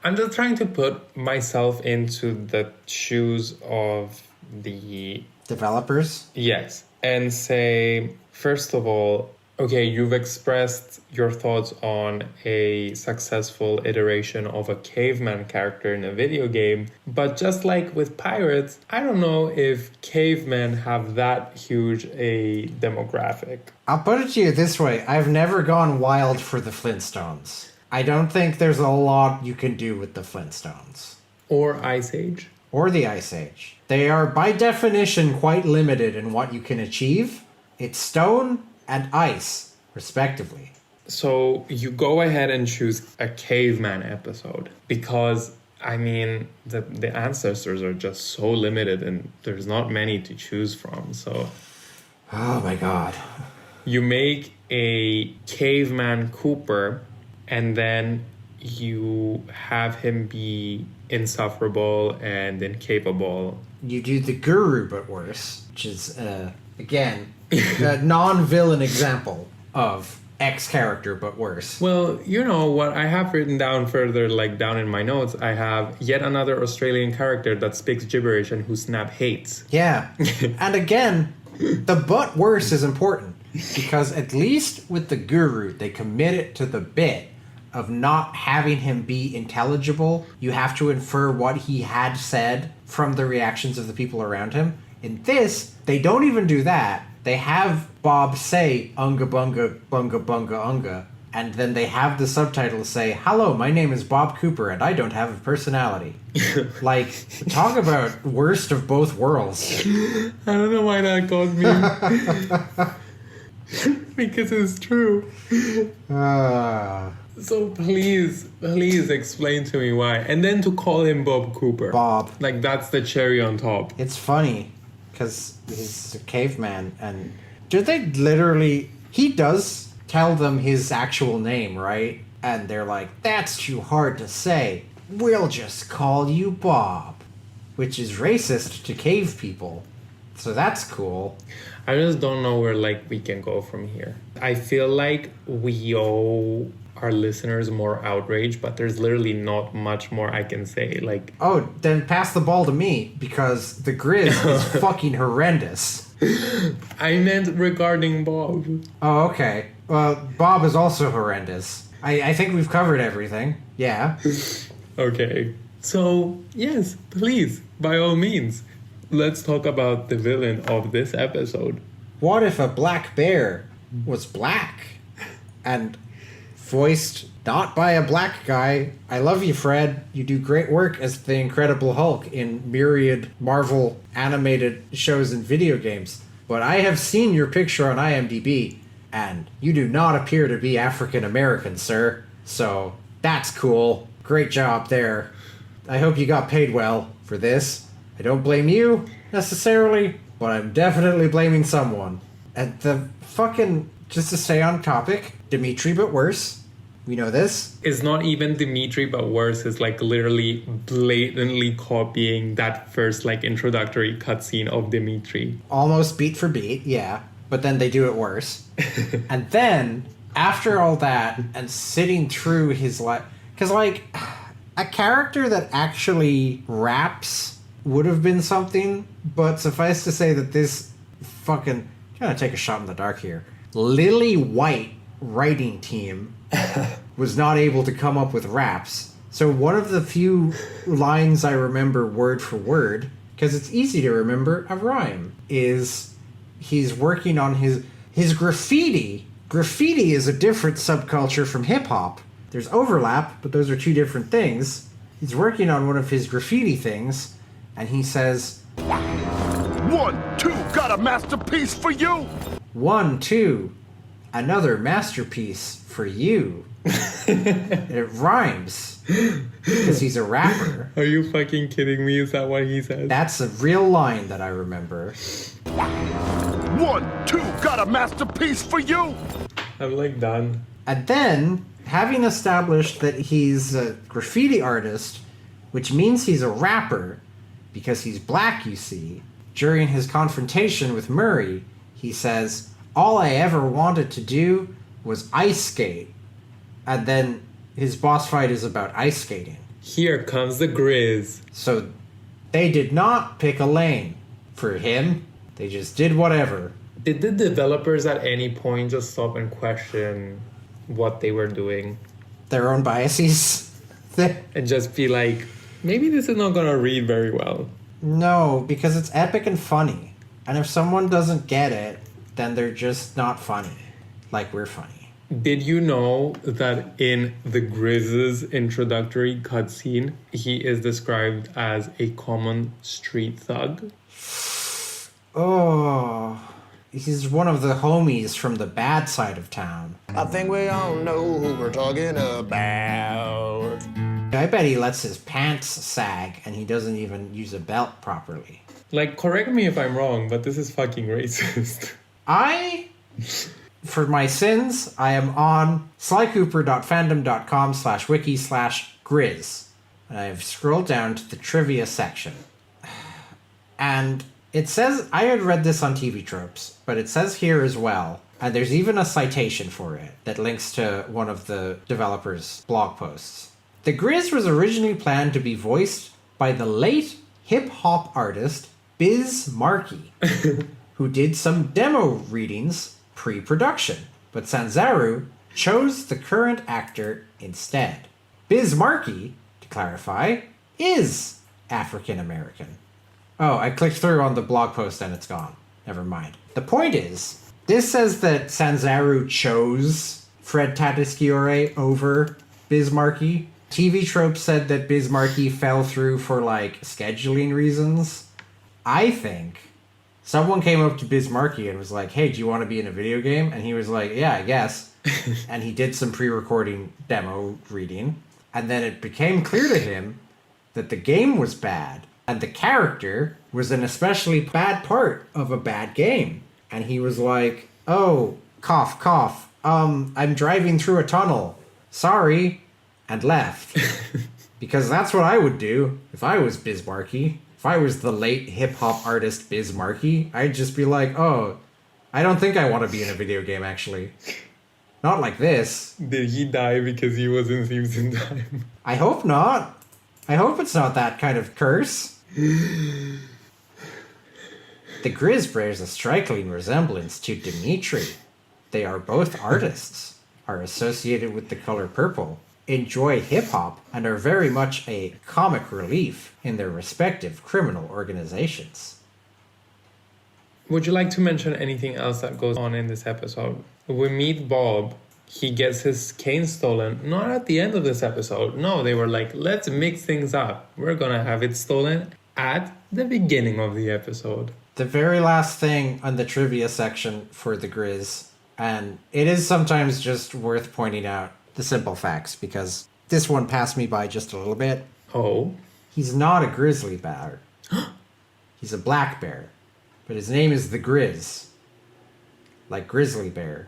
I'm just trying to put myself into the shoes of the... Developers? Yes. And say, first of all, okay, you've expressed your thoughts on a successful iteration of a caveman character in a video game, but just like with pirates, I don't know if cavemen have that huge a demographic. I'll put it to you this way. I've never gone wild for the Flintstones. I don't think there's a lot you can do with the Flintstones. Or Ice Age. Or the Ice Age. They are, by definition, quite limited in what you can achieve. It's stone and ice, respectively. So you go ahead and choose a caveman episode because, I mean, the ancestors are just so limited and there's not many to choose from. So, oh my god. You make a caveman Cooper and then you have him be insufferable and incapable. You do the Guru, but worse, which is, again, a non-villain example of X character, but worse. Well, you know what I have written down further, like down in my notes, I have yet another Australian character that speaks gibberish and who Snap hates. Yeah. And again, the but worse is important because at least with the Guru, they commit it to the bit of not having him be intelligible. You have to infer what he had said from the reactions of the people around him. In this, they don't even do that. They have Bob say, unga bunga, bunga bunga unga, and then they have the subtitles say, hello, my name is Bob Cooper, and I don't have a personality. Like, talk about worst of both worlds. I don't know why that got me. Because it's true. So please explain to me why. And then to call him Bob Cooper. Bob. Like, that's the cherry on top. It's funny, because he's a caveman, and do they literally... He does tell them his actual name, right? And they're like, that's too hard to say. We'll just call you Bob. Which is racist to cave people. So that's cool. I just don't know where, like, we can go from here. I feel like we owe our listeners more outrage, but there's literally not much more I can say. Like, oh, then pass the ball to me, because the Grizz is fucking horrendous. I meant regarding Bob. Oh, okay. Well, Bob is also horrendous. I think we've covered everything. Yeah. Okay. So, yes, please, by all means, let's talk about the villain of this episode. What if a black bear was black and voiced not by a black guy? I love you, Fred. You do great work as the Incredible Hulk in myriad Marvel animated shows and video games. But I have seen your picture on IMDb, and you do not appear to be African American, sir. So that's cool. Great job there. I hope you got paid well for this. I don't blame you, necessarily, but I'm definitely blaming someone. And the fucking, just to stay on topic, Dimitri but worse. We know this. It's not even Dimitri but worse. It's like literally blatantly copying that first like introductory cutscene of Dimitri. Almost beat for beat, yeah. But then they do it worse. And then, after all that, and sitting through his life... Because, like, a character that actually raps would have been something, but suffice to say that this fucking... I'm gonna take a shot in the dark here. Lily White writing team was not able to come up with raps. So one of the few lines I remember word for word, because it's easy to remember a rhyme, is he's working on his graffiti. Graffiti is a different subculture from hip-hop. There's overlap, but those are two different things. He's working on one of his graffiti things, and he says, 1, 2, got a masterpiece for you. 1, 2, another masterpiece for you. And it rhymes, because he's a rapper. Are you fucking kidding me? Is that what he says? That's a real line that I remember. 1, 2, got a masterpiece for you. I'm like done. And then, having established that he's a graffiti artist, which means he's a rapper, because he's black, you see, during his confrontation with Murray, he says, "All I ever wanted to do was ice skate." And then his boss fight is about ice skating. Here comes the Grizz. So they did not pick a lane for him. They just did whatever. Did the developers at any point just stop and question what they were doing? Their own biases. And just be like, maybe this is not gonna read very well. No, because it's epic and funny. And if someone doesn't get it, then they're just not funny. Like we're funny. Did you know that in the Grizz's introductory cutscene, he is described as a common street thug? Oh, he's one of the homies from the bad side of town. I think we all know who we're talking about. I bet he lets his pants sag and he doesn't even use a belt properly. Like, correct me if I'm wrong, but this is fucking racist. For my sins, I am on slycooper.fandom.com/wiki/grizz. And I've scrolled down to the trivia section. And it says, I had read this on TV Tropes, but it says here as well, and there's even a citation for it that links to one of the developers' blog posts. The Grizz was originally planned to be voiced by the late hip-hop artist Biz Markie, who did some demo readings pre-production, but Sanzaru chose the current actor instead. Biz Markie, to clarify, is African American. Oh, I clicked through on the blog post and it's gone. Never mind. The point is, this says that Sanzaru chose Fred Tatasciore over Biz Markie. TV Trope said that Biz Markie fell through for, like, scheduling reasons. I think someone came up to Biz Markie and was like, "Hey, do you want to be in a video game?" And he was like, "Yeah, I guess." And he did some pre-recording demo reading. And then it became clear to him that the game was bad. And the character was an especially bad part of a bad game. And he was like, "Oh, cough, cough. I'm driving through a tunnel. Sorry." And left. Because that's what I would do if I was Biz Markie. If I was the late hip-hop artist Biz Markie, I'd just be like, "Oh, I don't think I want to be in a video game, actually. Not like this." Did he die because he was in Thieves in Time? I hope not. I hope it's not that kind of curse. The Grizz bears a striking resemblance to Dimitri. They are both artists, are associated with the color purple, enjoy hip-hop, and are very much a comic relief in their respective criminal organizations. Would you like to mention anything else that goes on in this episode? We meet Bob. He gets his cane stolen. Not at the end of this episode. No, they were like, let's mix things up. We're gonna have it stolen at the beginning of the episode. The very last thing on the trivia section for the Grizz, and it is sometimes just worth pointing out the simple facts, because this one passed me by just a little bit. Oh? He's not a grizzly bear. He's a black bear. But his name is the Grizz. Like grizzly bear.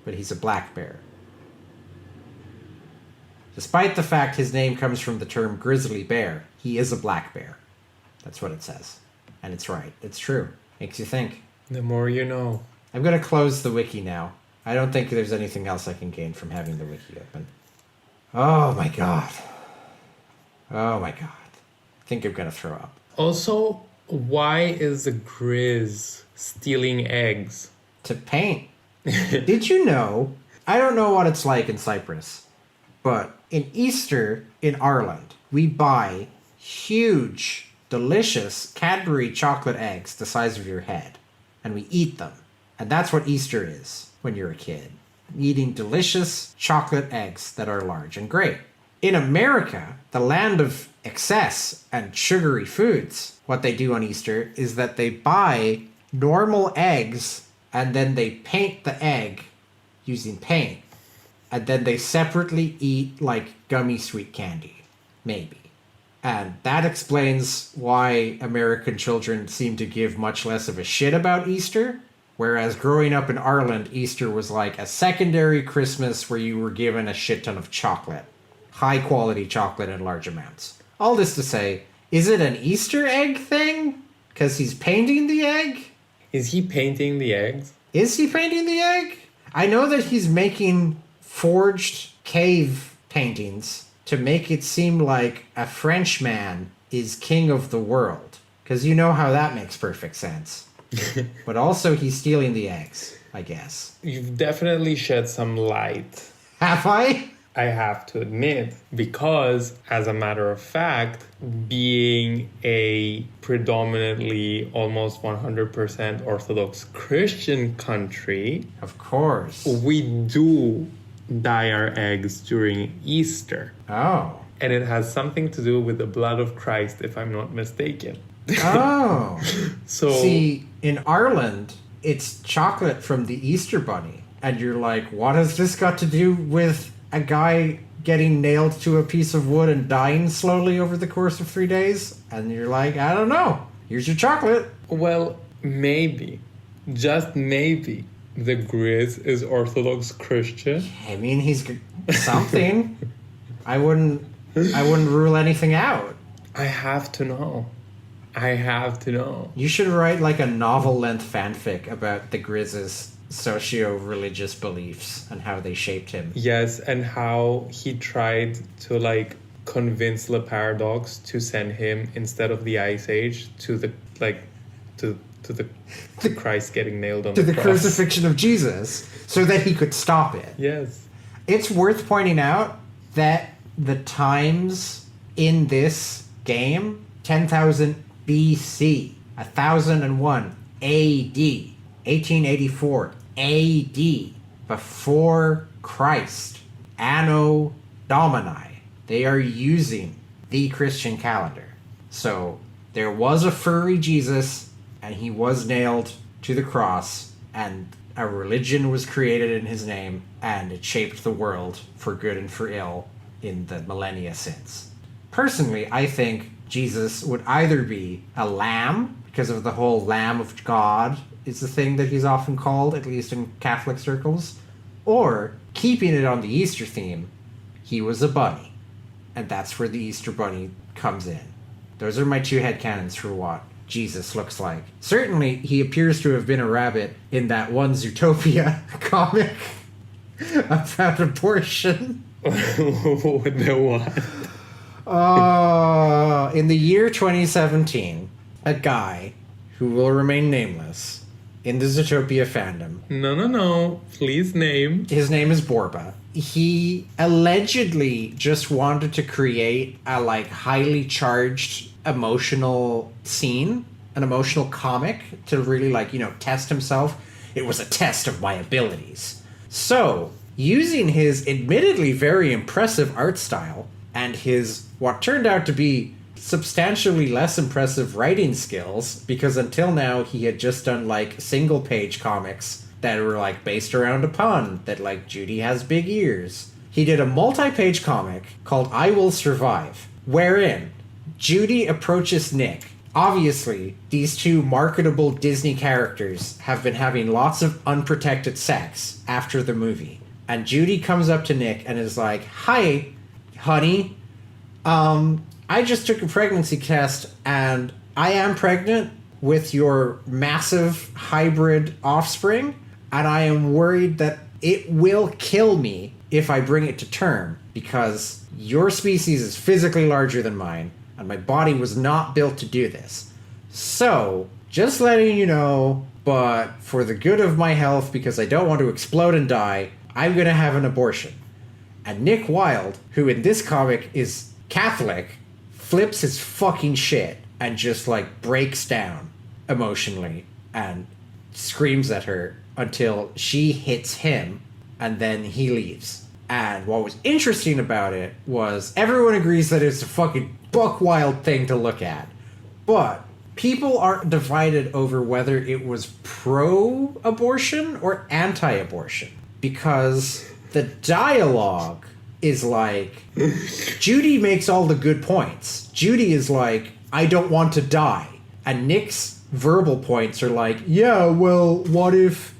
But he's a black bear. Despite the fact his name comes from the term grizzly bear, he is a black bear. That's what it says. And it's right. It's true. Makes you think. The more you know. I'm going to close the wiki now. I don't think there's anything else I can gain from having the wiki open. Oh my god. Oh my god. I think I'm going to throw up. Also, why is the Grizz stealing eggs? To paint. Did you know? I don't know what it's like in Cyprus, but in Easter in Ireland, we buy huge, delicious Cadbury chocolate eggs the size of your head, and we eat them. And that's what Easter is when you're a kid. Eating delicious chocolate eggs that are large and great. In America, the land of excess and sugary foods, what they do on Easter is that they buy normal eggs and then they paint the egg using paint. And then they separately eat like gummy sweet candy. Maybe. And that explains why American children seem to give much less of a shit about Easter. Whereas growing up in Ireland, Easter was like a secondary Christmas where you were given a shit ton of chocolate. High quality chocolate in large amounts. All this to say, is it an Easter egg thing? Because he's painting the egg? Is he painting the eggs? Is he painting the egg? I know that he's making forged cave paintings to make it seem like a Frenchman is king of the world. Because you know how that makes perfect sense. But also he's stealing the eggs, I guess. You've definitely shed some light. Have I? I have to admit, because as a matter of fact, being a predominantly almost 100% Orthodox Christian country, Of course. we do dye our eggs during Easter. Oh. And it has something to do with the blood of Christ, if I'm not mistaken. Oh. So, See, in Ireland, it's chocolate from the Easter Bunny. And you're like, what has this got to do with a guy getting nailed to a piece of wood and dying slowly over the course of 3 days? And you're like, I don't know. Here's your chocolate. well, maybe, just maybe, the Grizz is Orthodox Christian. I mean, he's something. I wouldn't rule anything out. I have to know. I have to know. You should write like a novel-length fanfic about the Grizz's socio-religious beliefs and how they shaped him. Yes, and how he tried to like convince the Paradox to send him instead of the Ice Age to the Christ getting nailed on To the cross. crucifixion of Jesus so that he could stop it. Yes. It's worth pointing out that the times in this game, 10,000 BC, 1001 AD, 1884 AD, before Christ, Anno Domini, they are using the Christian calendar. So there was a furry Jesus, and he was nailed to the cross, and a religion was created in his name, and it shaped the world for good and for ill in the millennia since. Personally, I think Jesus would either be a lamb, because of the whole Lamb of God is the thing that he's often called, at least in Catholic circles, or, keeping it on the Easter theme, he was a bunny. And that's where the Easter Bunny comes in. Those are my two headcanons for what Jesus looks like. Certainly, he appears to have been a rabbit in that one Zootopia comic about abortion. The what? In the year 2017, a guy who will remain nameless in the Zootopia fandom. No. Please name. His name is Borba. He allegedly just wanted to create a like highly charged emotional scene, an emotional comic to really like, test himself. It was a test of my abilities. So, using his admittedly very impressive art style and his what turned out to be substantially less impressive writing skills, because until now he had just done like single page comics that were like based around a pun that like Judy has big ears. He did a multi-page comic called I Will Survive, wherein Judy approaches Nick. Obviously, these two marketable Disney characters have been having lots of unprotected sex after the movie. And Judy comes up to Nick and is like, "Hi, honey, I just took a pregnancy test and I am pregnant with your massive hybrid offspring, and I am worried that it will kill me if I bring it to term because your species is physically larger than mine and my body was not built to do this. So, just letting you know, but for the good of my health, because I don't want to explode and die, I'm gonna have an abortion." And Nick Wilde, who in this comic is Catholic, flips his fucking shit and just like breaks down emotionally and screams at her until she hits him, and then he leaves. And what was interesting about it was everyone agrees that it's a fucking buck wild thing to look at, but people are divided over whether it was pro-abortion or anti-abortion, because the dialogue is like, Judy makes all the good points. Judy is like, I don't want to die. And Nick's verbal points are like, yeah, well, what if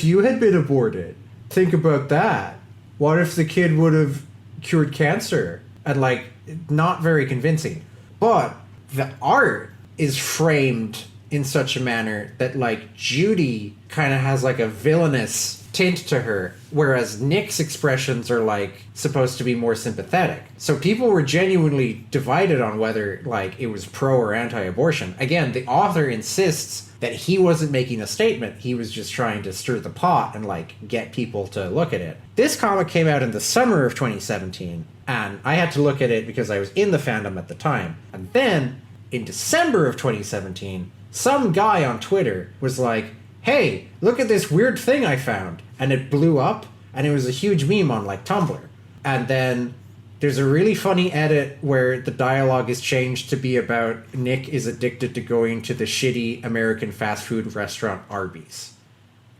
you had been aborted? Think about that. What if the kid would have cured cancer? And like, not very convincing. But the art is framed in such a manner that like Judy kind of has like a villainous tint to her, whereas Nick's expressions are like supposed to be more sympathetic. So people were genuinely divided on whether like it was pro or anti-abortion. Again, the author insists that he wasn't making a statement, he was just trying to stir the pot and like get people to look at it. This comic came out in the summer of 2017, and I had to look at it because I was in the fandom at the time. And then in December of 2017, some guy on Twitter was like, hey, look at this weird thing I found. And it blew up, and it was a huge meme on like Tumblr. And then there's a really funny edit where the dialogue is changed to be about Nick is addicted to going to the shitty American fast food restaurant Arby's.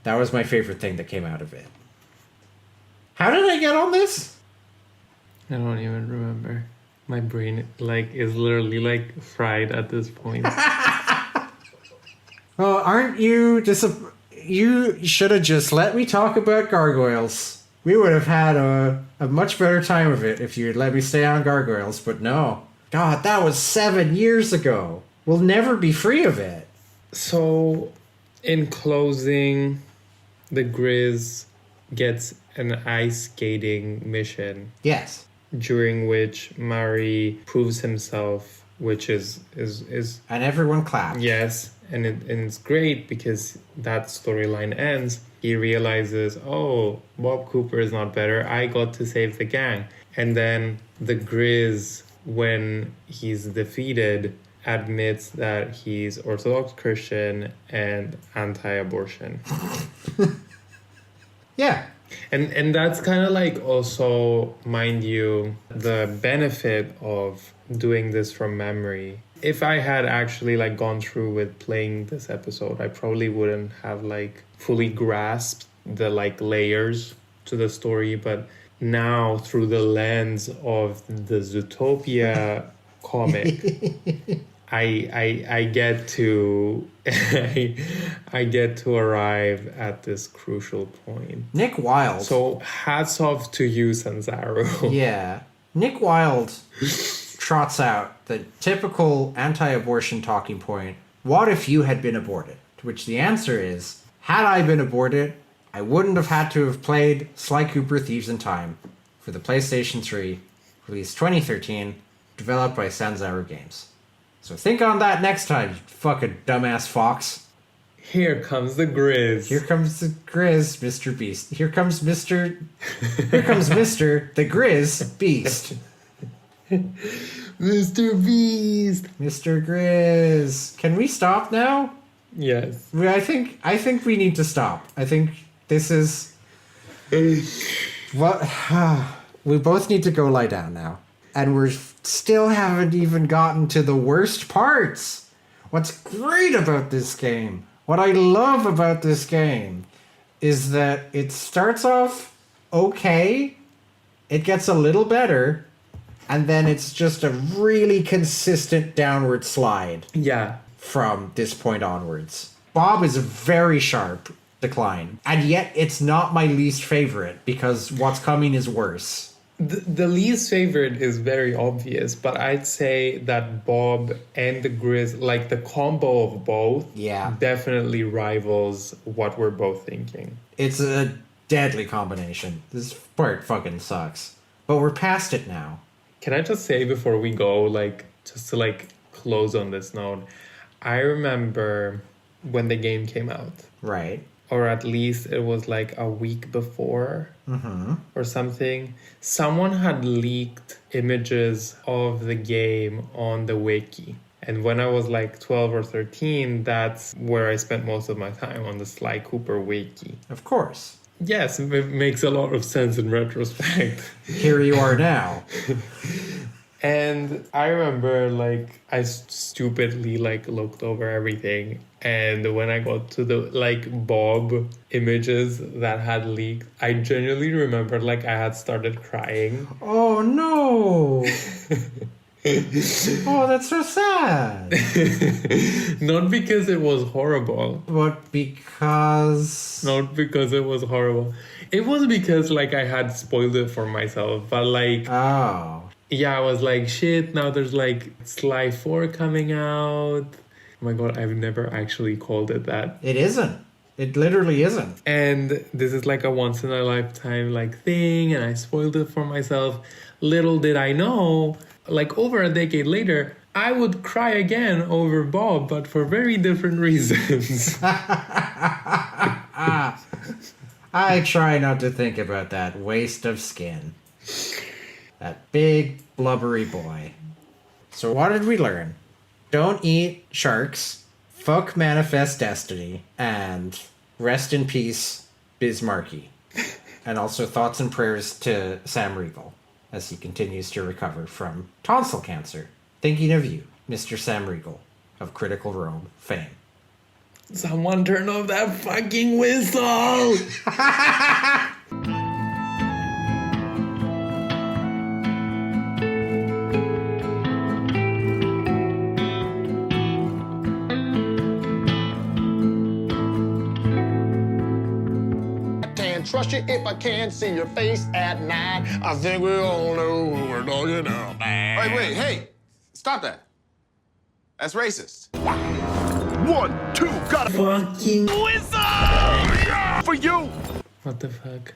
That was my favorite thing that came out of it. How did I get on this? I don't even remember. My brain like is literally like fried at this point. Well, aren't you you should have just let me talk about gargoyles. We would have had a much better time of it if you had let me stay on gargoyles, but no. God, that was 7 years ago. We'll never be free of it. So, in closing, the Grizz gets an ice skating mission. Yes. During which Mari proves himself, which is And everyone clapped. yes, and it's great because that storyline ends. He realizes, oh, Bob Cooper is not better. I got to save the gang. And then the Grizz, when he's defeated, admits that he's Orthodox Christian and anti-abortion. Yeah. And that's kind of like also, mind you, the benefit of doing this from memory. If I had actually like gone through with playing this episode, I probably wouldn't have like fully grasped the like layers to the story. But now through the lens of the Zootopia comic, I get to I get to arrive at this crucial point. Nick Wilde. So hats off to you, Sanzaro. Yeah. Nick Wilde trots out the typical anti-abortion talking point. What if you had been aborted? To which the answer is, had I been aborted, I wouldn't have had to have played Sly Cooper Thieves in Time for the PlayStation 3, released 2013, developed by Sanzaro Games. So think on that next time, you fucking dumbass fox. Here comes the Grizz. Here comes the Grizz, Mr. Beast. Here comes Mr. the Grizz Beast. Mr. Beast. Mr. Grizz. Can we stop now? Yes. I think we need to stop. I think this is what we both need to go lie down now. And we're still haven't even gotten to the worst parts. What's great about this game, what I love about this game, is that it starts off okay, it gets a little better, and then it's just a really consistent downward slide. Yeah. From this point onwards. Bob is a very sharp decline, and yet it's not my least favorite because what's coming is worse. The least favorite is very obvious, but I'd say that Bob and the Grizz, like the combo of both, Yeah. definitely rivals what we're both thinking. It's a deadly combination. This part fucking sucks. But we're past it now. Can I just say before we go, like, just to like close on this note, I remember when the game came out. Right. Or at least it was like a week before or something. Someone had leaked images of the game on the wiki. And when I was like 12 or 13, that's where I spent most of my time, on the Sly Cooper wiki. Of course. Yes, it makes a lot of sense in retrospect. Here you are now. And I remember, like, I stupidly, like, looked over everything. And when I got to the, like, Bob images that had leaked, I genuinely remembered, like, I had started crying. Oh, no. Oh, that's so sad. Not because it was horrible. But because... Not because it was horrible. It was because, like, I had spoiled it for myself. But, like... Oh. Yeah, I was like, shit, now there's, like, Sly 4 coming out. Oh my god, I've never actually called it that. It isn't. It literally isn't. And this is, like, a once-in-a-lifetime, like, thing. And I spoiled it for myself. Little did I know, like, over a decade later, I would cry again over Bob, but for very different reasons. I try not to think about that waste of skin. That big, blubbery boy. So what did we learn? Don't eat sharks, fuck Manifest Destiny, and rest in peace, Biz Markie. And also thoughts and prayers to Sam Riegel as he continues to recover from tonsil cancer. Thinking of you, Mr. Sam Riegel of Critical Role fame. Someone turn off that fucking whistle! Trust you if I can't see your face at night. I think we all know who we're talking about. Wait, hey, stop that. That's racist. 1, 2, got a Fucking whistle! For you! what the fuck?